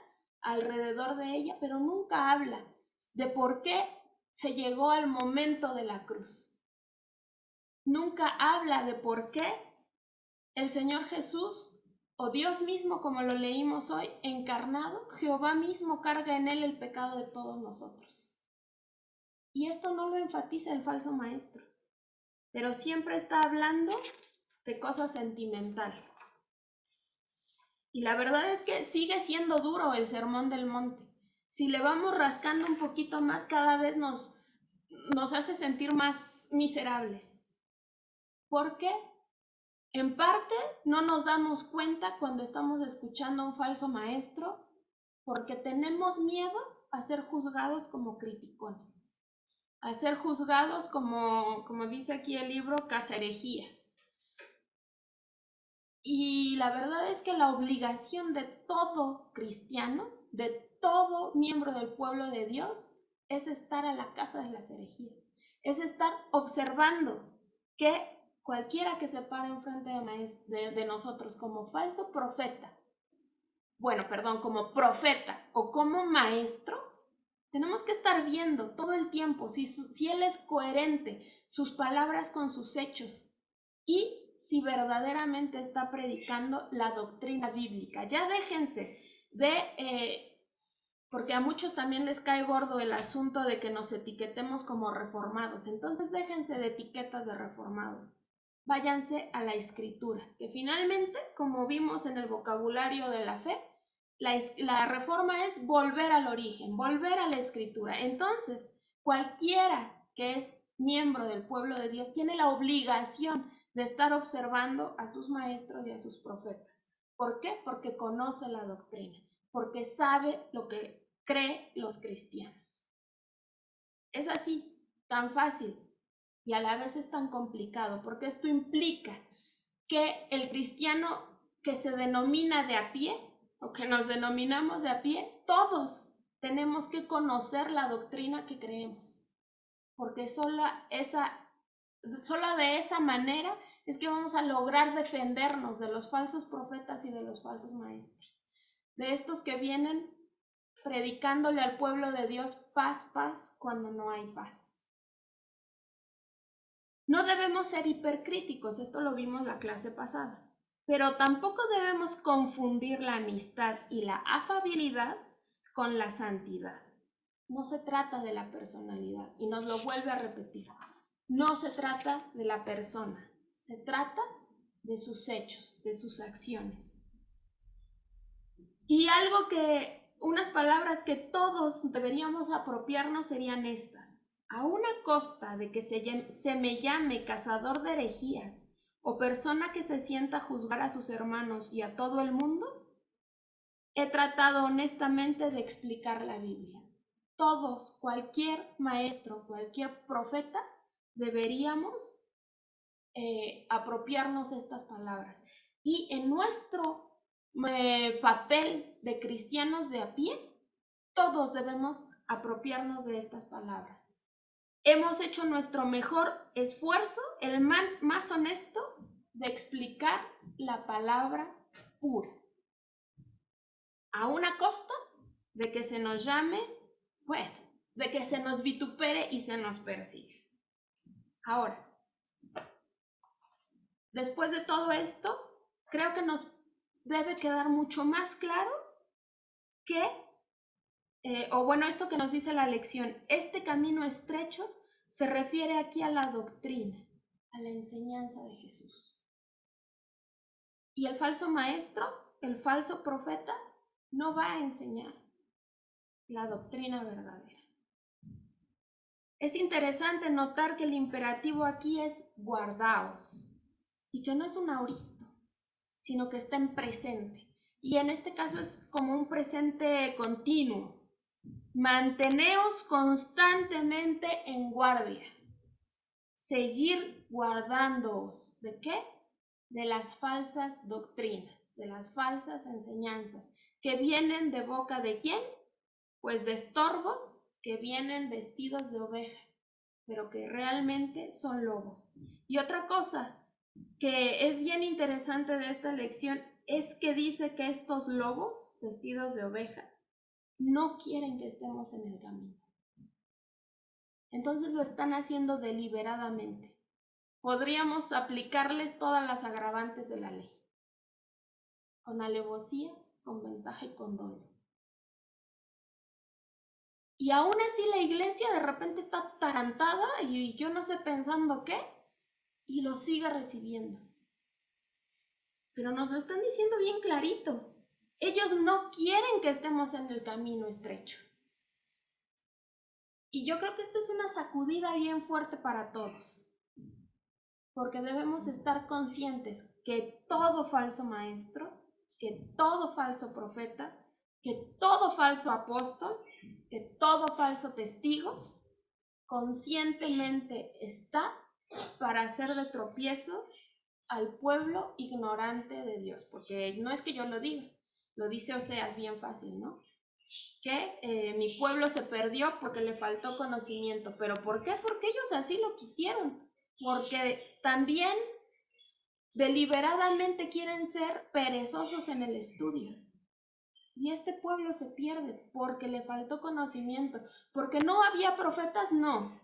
alrededor de ella, pero nunca habla de por qué se llegó al momento de la cruz. Nunca habla de por qué el Señor Jesús, o Dios mismo, como lo leímos hoy, encarnado, Jehová mismo carga en él el pecado de todos nosotros. Y esto no lo enfatiza el falso maestro, pero siempre está hablando de cosas sentimentales. Y la verdad es que sigue siendo duro el Sermón del Monte. Si le vamos rascando un poquito más, cada vez nos hace sentir más miserables. ¿Por qué? En parte no nos damos cuenta cuando estamos escuchando a un falso maestro porque tenemos miedo a ser juzgados como criticones, a ser juzgados como dice aquí el libro, caserejías. Y la verdad es que la obligación de todo cristiano, de todo miembro del pueblo de Dios, es estar a la casa de las herejías, es estar observando que cualquiera que se pare enfrente de nosotros como falso profeta, como profeta o como maestro, tenemos que estar viendo todo el tiempo si él es coherente, sus palabras con sus hechos y si verdaderamente está predicando la doctrina bíblica. Ya déjense porque a muchos también les cae gordo el asunto de que nos etiquetemos como reformados. Entonces déjense de etiquetas de reformados. Váyanse a la escritura, que finalmente, como vimos en el vocabulario de la fe, la reforma es volver al origen, volver a la escritura. Entonces, cualquiera que es miembro del pueblo de Dios tiene la obligación de estar observando a sus maestros y a sus profetas. ¿Por qué? Porque conoce la doctrina, porque sabe lo que creen los cristianos. Es así, tan fácil y a la vez es tan complicado, porque esto implica que el cristiano que se denomina de a pie, o que nos denominamos de a pie, todos tenemos que conocer la doctrina que creemos, porque solo de esa manera es que vamos a lograr defendernos de los falsos profetas y de los falsos maestros, de estos que vienen predicándole al pueblo de Dios paz, paz, cuando no hay paz. No debemos ser hipercríticos, esto lo vimos la clase pasada, pero tampoco debemos confundir la amistad y la afabilidad con la santidad. No se trata de la personalidad, y nos lo vuelve a repetir. No se trata de la persona, se trata de sus hechos, de sus acciones. Y unas palabras que todos deberíamos apropiarnos serían estas. A una costa de que se me llame cazador de herejías o persona que se sienta a juzgar a sus hermanos y a todo el mundo, he tratado honestamente de explicar la Biblia. Todos, cualquier maestro, cualquier profeta, deberíamos apropiarnos estas palabras. Y en nuestro papel de cristianos de a pie, todos debemos apropiarnos de estas palabras. Hemos hecho nuestro mejor esfuerzo, el más honesto, de explicar la palabra pura. A una costa de que se nos llame, bueno, de que se nos vitupere y se nos persigue. Ahora, después de todo esto, creo que nos debe quedar mucho más claro que, esto que nos dice la lección, este camino estrecho se refiere aquí a la doctrina, a la enseñanza de Jesús. Y el falso maestro, el falso profeta, no va a enseñar la doctrina verdadera. Es interesante notar que el imperativo aquí es guardaos, y que no es un auristo, sino que está en presente. Y en este caso es como un presente continuo. Manteneos constantemente en guardia. Seguir guardándoos. ¿De qué? De las falsas doctrinas, de las falsas enseñanzas, que vienen de boca de ¿quién? Pues de estorbos que vienen vestidos de oveja, pero que realmente son lobos. Y otra cosa que es bien interesante de esta lección es que dice que estos lobos vestidos de oveja no quieren que estemos en el camino. Entonces lo están haciendo deliberadamente. Podríamos aplicarles todas las agravantes de la ley, con alevosía, con ventaja y con dolo. Y aún así la iglesia de repente está atarantada y yo no sé pensando qué, y lo sigue recibiendo. Pero nos lo están diciendo bien clarito. Ellos no quieren que estemos en el camino estrecho. Y yo creo que esta es una sacudida bien fuerte para todos. Porque debemos estar conscientes que todo falso maestro, que todo falso profeta, que todo falso apóstol, que todo falso testigo, conscientemente está para hacer de tropiezo al pueblo ignorante de Dios, porque no es que yo lo diga, lo dice Oseas bien fácil, ¿no? Que mi pueblo se perdió porque le faltó conocimiento. ¿Pero por qué? Porque ellos así lo quisieron, porque también deliberadamente quieren ser perezosos en el estudio. Y este pueblo se pierde porque le faltó conocimiento, porque no había profetas, no,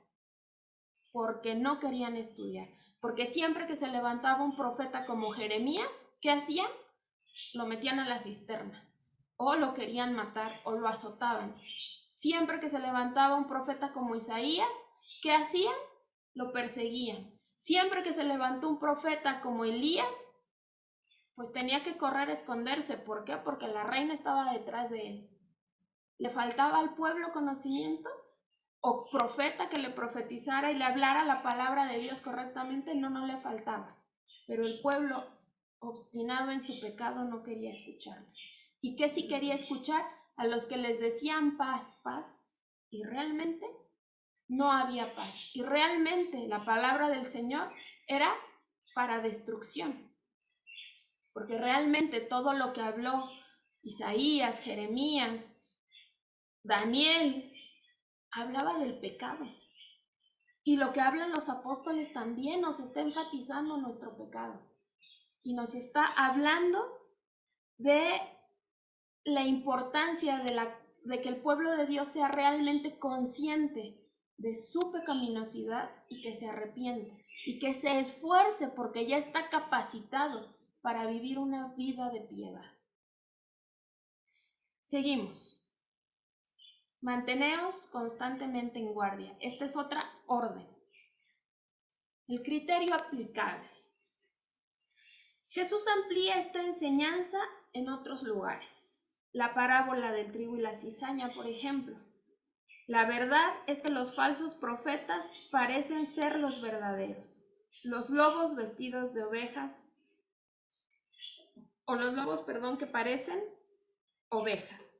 porque no querían estudiar. Porque siempre que se levantaba un profeta como Jeremías, ¿qué hacían? Lo metían a la cisterna, o lo querían matar, o lo azotaban. Siempre que se levantaba un profeta como Isaías, ¿qué hacían? Lo perseguían. Siempre que se levantó un profeta como Elías, pues tenía que correr a esconderse. ¿Por qué? Porque la reina estaba detrás de él. ¿Le faltaba al pueblo conocimiento? ¿O profeta que le profetizara y le hablara la palabra de Dios correctamente? No, no le faltaba. Pero el pueblo, obstinado en su pecado, no quería escucharlos. ¿Y qué sí quería escuchar? A los que les decían paz, paz, y realmente no había paz. Y realmente la palabra del Señor era para destrucción. Porque realmente todo lo que habló Isaías, Jeremías, Daniel, hablaba del pecado. Y lo que hablan los apóstoles también nos está enfatizando nuestro pecado. Y nos está hablando de la importancia de de que el pueblo de Dios sea realmente consciente de su pecaminosidad y que se arrepiente y que se esfuerce porque ya está capacitado para vivir una vida de piedad. Seguimos. Manteneos constantemente en guardia. Esta es otra orden. El criterio aplicable. Jesús amplía esta enseñanza en otros lugares. La parábola del trigo y la cizaña, por ejemplo. La verdad es que los falsos profetas parecen ser los verdaderos. Los lobos vestidos de ovejas, o los lobos, que parecen ovejas.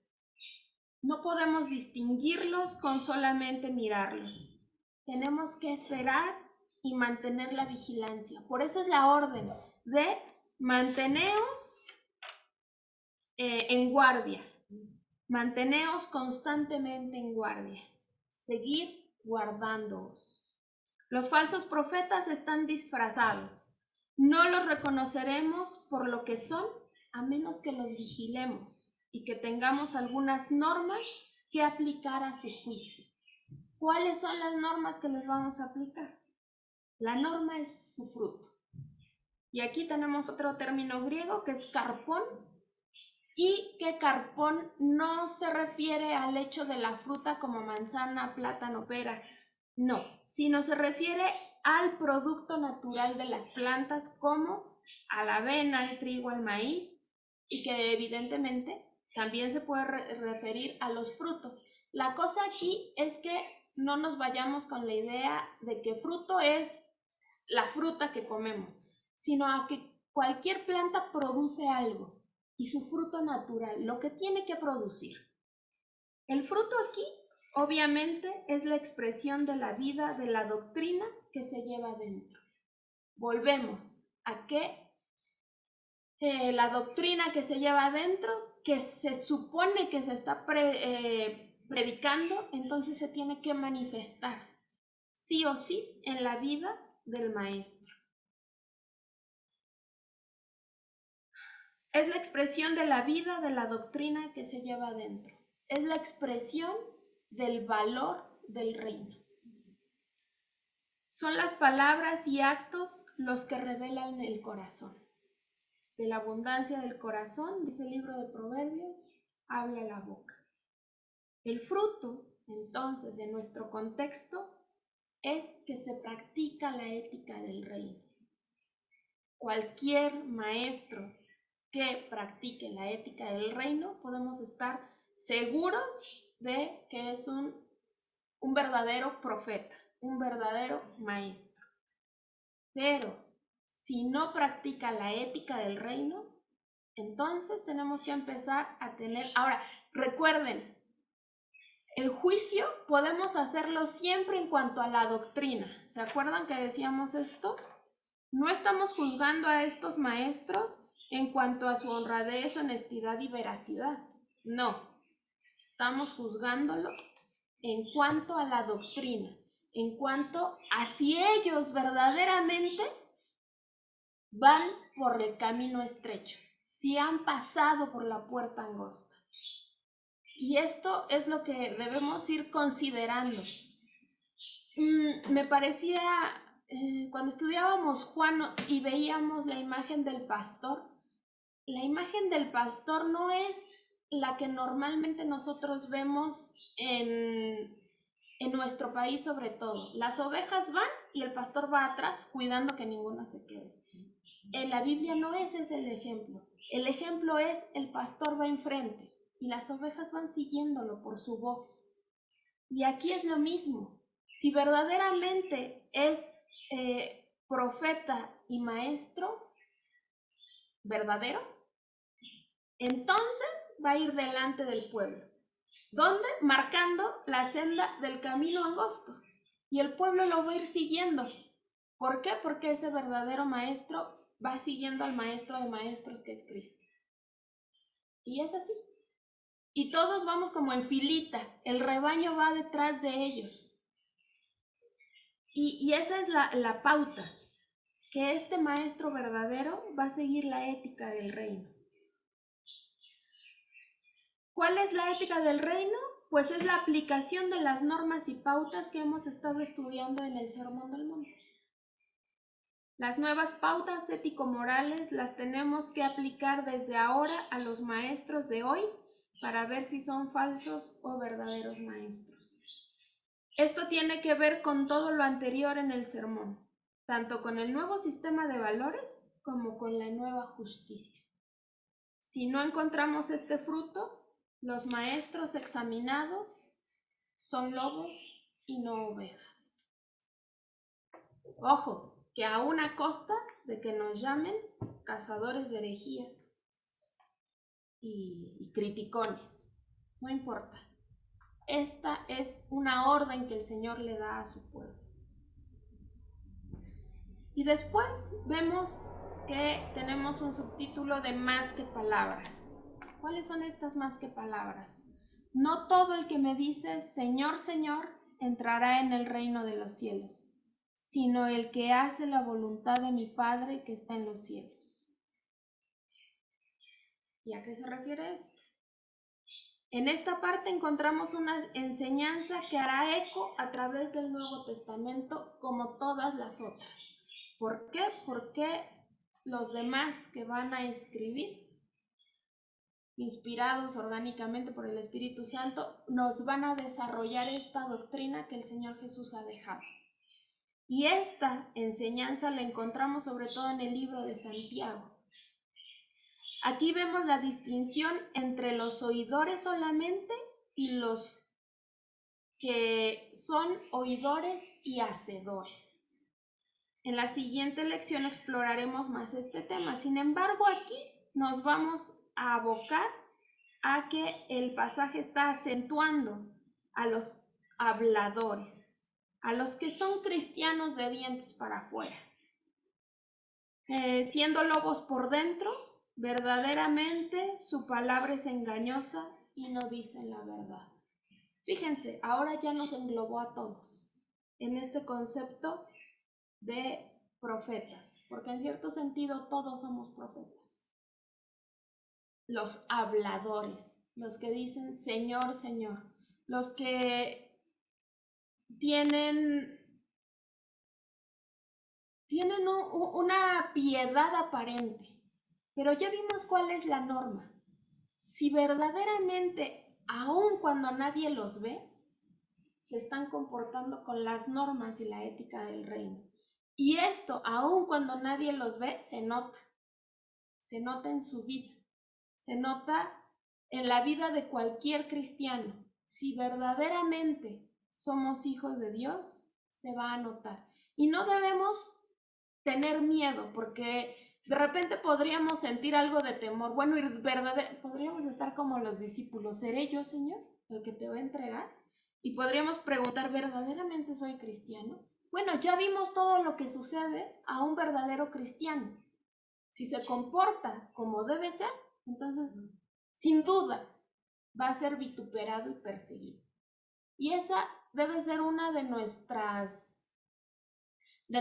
No podemos distinguirlos con solamente mirarlos. Tenemos que esperar y mantener la vigilancia. Por eso es la orden de manteneos en guardia. Manteneos constantemente en guardia. Seguir guardándoos. Los falsos profetas están disfrazados. No los reconoceremos por lo que son, a menos que los vigilemos y que tengamos algunas normas que aplicar a su juicio. ¿Cuáles son las normas que les vamos a aplicar? La norma es su fruto. Y aquí tenemos otro término griego que es carpón, y que carpón no se refiere al hecho de la fruta como manzana, plátano, pera, no, sino se refiere al producto natural de las plantas como a la avena, al trigo, al maíz, y que evidentemente también se puede referir a los frutos. La cosa aquí es que no nos vayamos con la idea de que fruto es la fruta que comemos, sino a que cualquier planta produce algo y su fruto natural, lo que tiene que producir. El fruto aquí, obviamente, es la expresión de la vida, de la doctrina que se lleva dentro. Volvemos a que la doctrina que se lleva dentro, que se supone que se está predicando, entonces se tiene que manifestar, sí o sí, en la vida del maestro. Es la expresión de la vida, de la doctrina que se lleva dentro. Es la expresión del valor del reino. Son las palabras y actos los que revelan el corazón. De la abundancia del corazón, dice el libro de Proverbios, habla la boca. El fruto, entonces, en nuestro contexto, es que se practica la ética del reino. Cualquier maestro que practique la ética del reino, podemos estar seguros de que es un verdadero profeta, un verdadero maestro. Pero si no practica la ética del reino, entonces tenemos que empezar a tener... Ahora, recuerden, el juicio podemos hacerlo siempre en cuanto a la doctrina. ¿Se acuerdan que decíamos esto? No estamos juzgando a estos maestros en cuanto a su honradez, honestidad y veracidad. No, estamos juzgándolo en cuanto a la doctrina, en cuanto a si ellos verdaderamente van por el camino estrecho, si han pasado por la puerta angosta. Y esto es lo que debemos ir considerando. Me parecía, cuando estudiábamos Juan y veíamos la imagen del pastor, la imagen del pastor no es la que normalmente nosotros vemos en nuestro país sobre todo. Las ovejas van y el pastor va atrás cuidando que ninguna se quede. En la Biblia no ese es el ejemplo. El ejemplo es el pastor va enfrente y las ovejas van siguiéndolo por su voz. Y aquí es lo mismo. Si verdaderamente es profeta y maestro verdadero, entonces va a ir delante del pueblo. ¿Dónde? Marcando la senda del camino angosto. Y el pueblo lo va a ir siguiendo. ¿Por qué? Porque ese verdadero maestro va siguiendo al maestro de maestros que es Cristo. Y es así. Y todos vamos como en filita. El rebaño va detrás de ellos. Y esa es la pauta. Que este maestro verdadero va a seguir la ética del reino. ¿Cuál es la ética del reino? Pues es la aplicación de las normas y pautas que hemos estado estudiando en el Sermón del Monte. Las nuevas pautas ético-morales las tenemos que aplicar desde ahora a los maestros de hoy para ver si son falsos o verdaderos maestros. Esto tiene que ver con todo lo anterior en el sermón, tanto con el nuevo sistema de valores como con la nueva justicia. Si no encontramos este fruto, los maestros examinados son lobos y no ovejas. Ojo, que aún a costa de que nos llamen cazadores de herejías y criticones. No importa. Esta es una orden que el Señor le da a su pueblo. Y después vemos que tenemos un subtítulo de más que palabras. ¿Cuáles son estas más que palabras? No todo el que me dice Señor, Señor, entrará en el reino de los cielos, sino el que hace la voluntad de mi Padre que está en los cielos. ¿Y a qué se refiere esto? En esta parte encontramos una enseñanza que hará eco a través del Nuevo Testamento como todas las otras. ¿Por qué? Porque los demás que van a escribir, inspirados orgánicamente por el Espíritu Santo, nos van a desarrollar esta doctrina que el Señor Jesús ha dejado. Y esta enseñanza la encontramos sobre todo en el libro de Santiago. Aquí vemos la distinción entre los oidores solamente y los que son oidores y hacedores. En la siguiente lección exploraremos más este tema. Sin embargo, aquí nos vamos a abocar a que el pasaje está acentuando a los habladores, a los que son cristianos de dientes para afuera. Siendo lobos por dentro, verdaderamente su palabra es engañosa y no dicen la verdad. Fíjense, ahora ya nos englobó a todos en este concepto de profetas, porque en cierto sentido todos somos profetas. Los habladores, los que dicen Señor, Señor, los que tienen una piedad aparente, pero ya vimos cuál es la norma. Si verdaderamente, aun cuando nadie los ve, se están comportando con las normas y la ética del reino. Y esto, aun cuando nadie los ve, se nota en su vida, se nota en la vida de cualquier cristiano. Si verdaderamente somos hijos de Dios, se va a notar. Y no debemos tener miedo, porque de repente podríamos sentir algo de temor. Bueno, y podríamos estar como los discípulos. ¿Seré yo, Señor, el que te va a entregar? Y podríamos preguntar, ¿verdaderamente soy cristiano? Bueno, ya vimos todo lo que sucede a un verdadero cristiano. Si se comporta como debe ser, entonces, sin duda, va a ser vituperado y perseguido. Y esa debe ser una de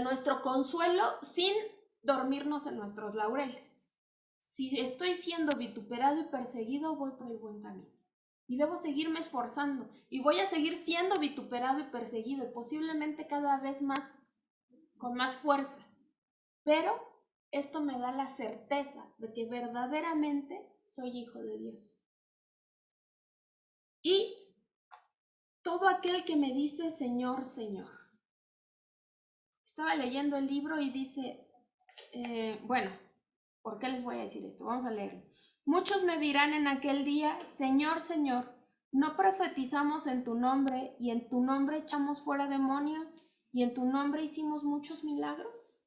nuestro consuelo sin dormirnos en nuestros laureles. Si estoy siendo vituperado y perseguido, voy por el buen camino. Y debo seguirme esforzando. Y voy a seguir siendo vituperado y perseguido, y posiblemente cada vez más, con más fuerza. Pero esto me da la certeza de que verdaderamente soy hijo de Dios. Y todo aquel que me dice Señor, Señor. Estaba leyendo el libro y dice, bueno, ¿por qué les voy a decir esto? Vamos a leerlo. Muchos me dirán en aquel día, Señor, Señor, ¿no profetizamos en tu nombre y en tu nombre echamos fuera demonios y en tu nombre hicimos muchos milagros?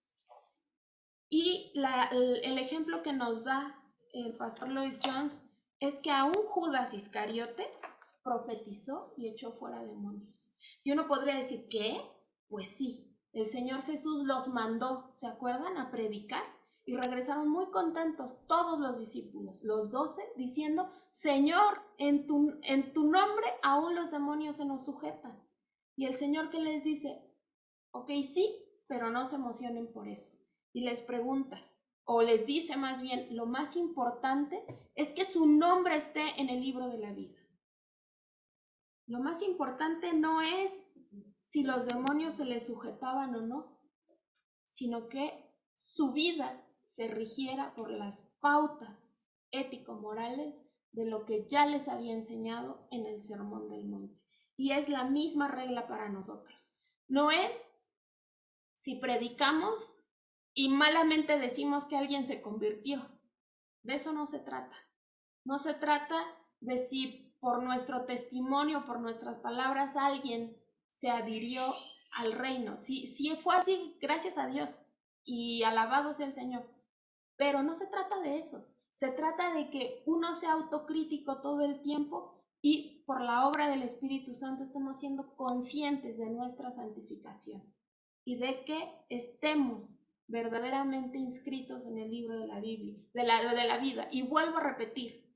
Y el ejemplo que nos da el pastor Lloyd Jones es que aún Judas Iscariote profetizó y echó fuera demonios. Y uno podría decir, ¿qué? Pues sí, el Señor Jesús los mandó, ¿se acuerdan?, a predicar. Y regresaron muy contentos todos los discípulos, los 12, diciendo, Señor, en tu nombre aún los demonios se nos sujetan. Y el Señor, ¿qué les dice? Ok, sí, pero no se emocionen por eso. Y les pregunta, o les dice más bien, lo más importante es que su nombre esté en el libro de la vida. Lo más importante no es si los demonios se les sujetaban o no, sino que su vida se rigiera por las pautas ético-morales de lo que ya les había enseñado en el Sermón del Monte. Y es la misma regla para nosotros. No es si predicamos y malamente decimos que alguien se convirtió. De eso no se trata. No se trata de si por nuestro testimonio, por nuestras palabras, alguien se adhirió al reino. Si fue así, gracias a Dios y alabado sea el Señor. Pero no se trata de eso. Se trata de que uno sea autocrítico todo el tiempo y por la obra del Espíritu Santo estemos siendo conscientes de nuestra santificación y de que estemos verdaderamente inscritos en el libro de la Biblia, de la vida. Y vuelvo a repetir,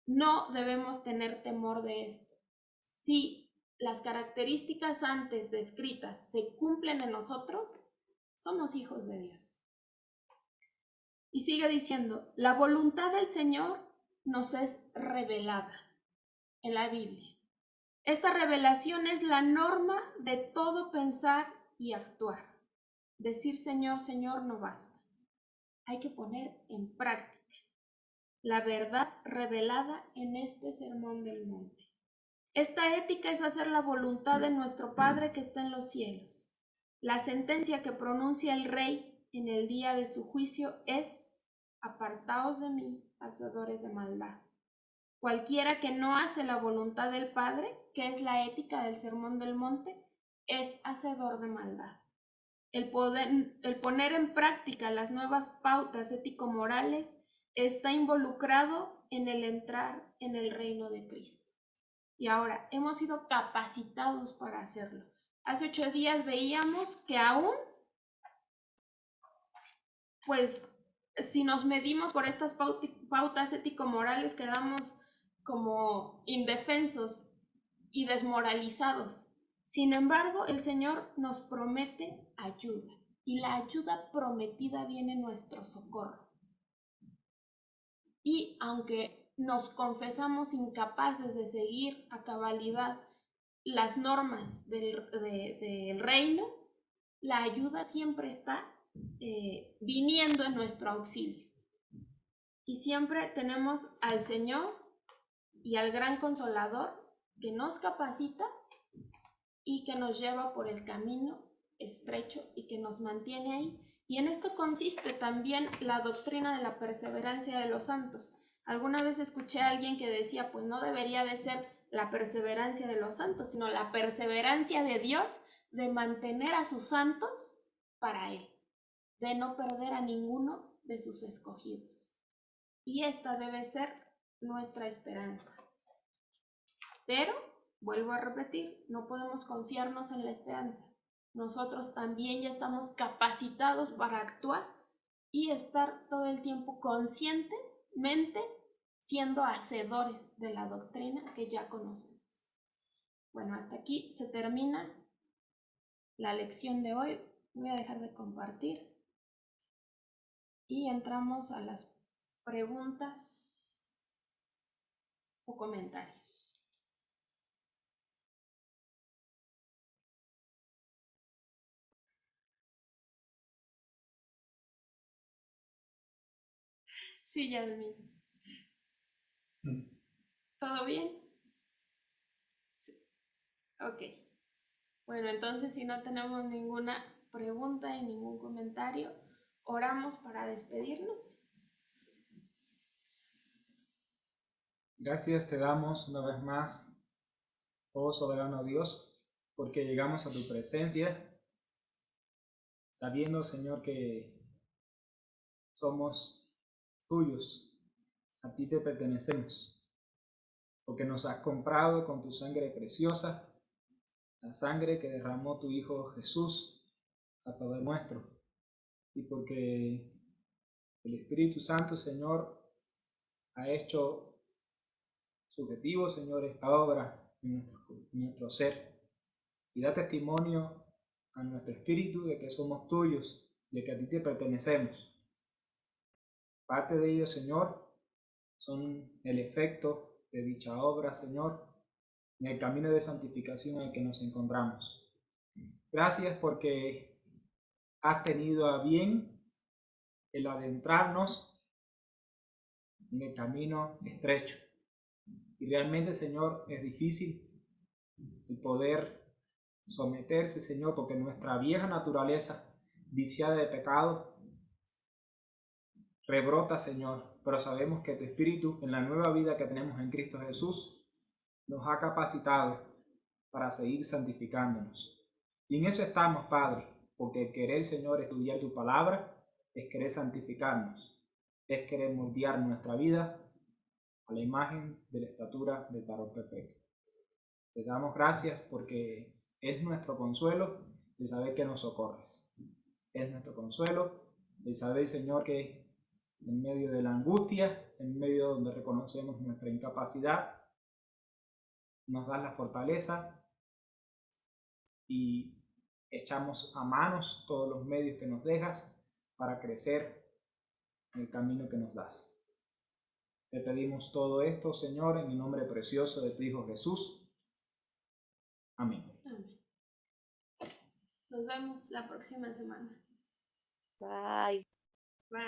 no debemos tener temor de esto. Si las características antes descritas se cumplen en nosotros, somos hijos de Dios. Y sigue diciendo, la voluntad del Señor nos es revelada en la Biblia. Esta revelación es la norma de todo pensar y actuar. Decir Señor, Señor no basta. Hay que poner en práctica la verdad revelada en este Sermón del Monte. Esta ética es hacer la voluntad de nuestro Padre que está en los cielos. La sentencia que pronuncia el Rey en el día de su juicio es: apartaos de mí, hacedores de maldad. Cualquiera que no hace la voluntad del Padre, que es la ética del Sermón del Monte, es hacedor de maldad. El poner en práctica las nuevas pautas ético-morales está involucrado en el entrar en el reino de Cristo. Y ahora, hemos sido capacitados para hacerlo. Hace 8 días veíamos que aún, pues, si nos medimos por estas pautas ético-morales, quedamos como indefensos y desmoralizados. Sin embargo, el Señor nos promete ayuda y la ayuda prometida viene en nuestro socorro. Y aunque nos confesamos incapaces de seguir a cabalidad las normas del reino, la ayuda siempre está viniendo en nuestro auxilio. Y siempre tenemos al Señor y al gran Consolador que nos capacita y que nos lleva por el camino estrecho y que nos mantiene ahí. Y en esto consiste también la doctrina de la perseverancia de los santos. Alguna vez escuché a alguien que decía, pues no debería de ser la perseverancia de los santos, sino la perseverancia de Dios de mantener a sus santos para Él, de no perder a ninguno de sus escogidos. Y esta debe ser nuestra esperanza. Pero, vuelvo a repetir, no podemos confiarnos en la esperanza. Nosotros también ya estamos capacitados para actuar y estar todo el tiempo conscientemente siendo hacedores de la doctrina que ya conocemos. Bueno, hasta aquí se termina la lección de hoy. Voy a dejar de compartir y entramos a las preguntas o comentarios. Sí, Yasmin. ¿Todo bien? Sí. Ok. Bueno, entonces si no tenemos ninguna pregunta y ningún comentario, oramos para despedirnos. Gracias te damos una vez más, oh soberano Dios, porque llegamos a tu presencia, sabiendo, Señor, que somos tuyos, a ti te pertenecemos, porque nos has comprado con tu sangre preciosa, la sangre que derramó tu Hijo Jesús a favor nuestro, y porque el Espíritu Santo, Señor, ha hecho subjetivo, Señor, esta obra en nuestro ser, y da testimonio a nuestro espíritu de que somos tuyos, de que a ti te pertenecemos. Parte de ellos, Señor, son el efecto de dicha obra, Señor, en el camino de santificación en el que nos encontramos. Gracias porque has tenido a bien el adentrarnos en el camino estrecho. Y realmente, Señor, es difícil el poder someterse, Señor, porque nuestra vieja naturaleza viciada de pecado rebrota, Señor, pero sabemos que tu Espíritu, en la nueva vida que tenemos en Cristo Jesús, nos ha capacitado para seguir santificándonos. Y en eso estamos, Padre, porque el querer, Señor, estudiar tu palabra es querer santificarnos, es querer moldear nuestra vida a la imagen de la estatura del varón perfecto. Te damos gracias porque es nuestro consuelo el saber que nos socorres. Es nuestro consuelo el saber, Señor, que en medio de la angustia, en medio donde reconocemos nuestra incapacidad, nos das la fortaleza y echamos a manos todos los medios que nos dejas para crecer en el camino que nos das. Te pedimos todo esto, Señor, en el nombre precioso de tu Hijo Jesús. Amén. Amén. Nos vemos la próxima semana. Bye. Bye.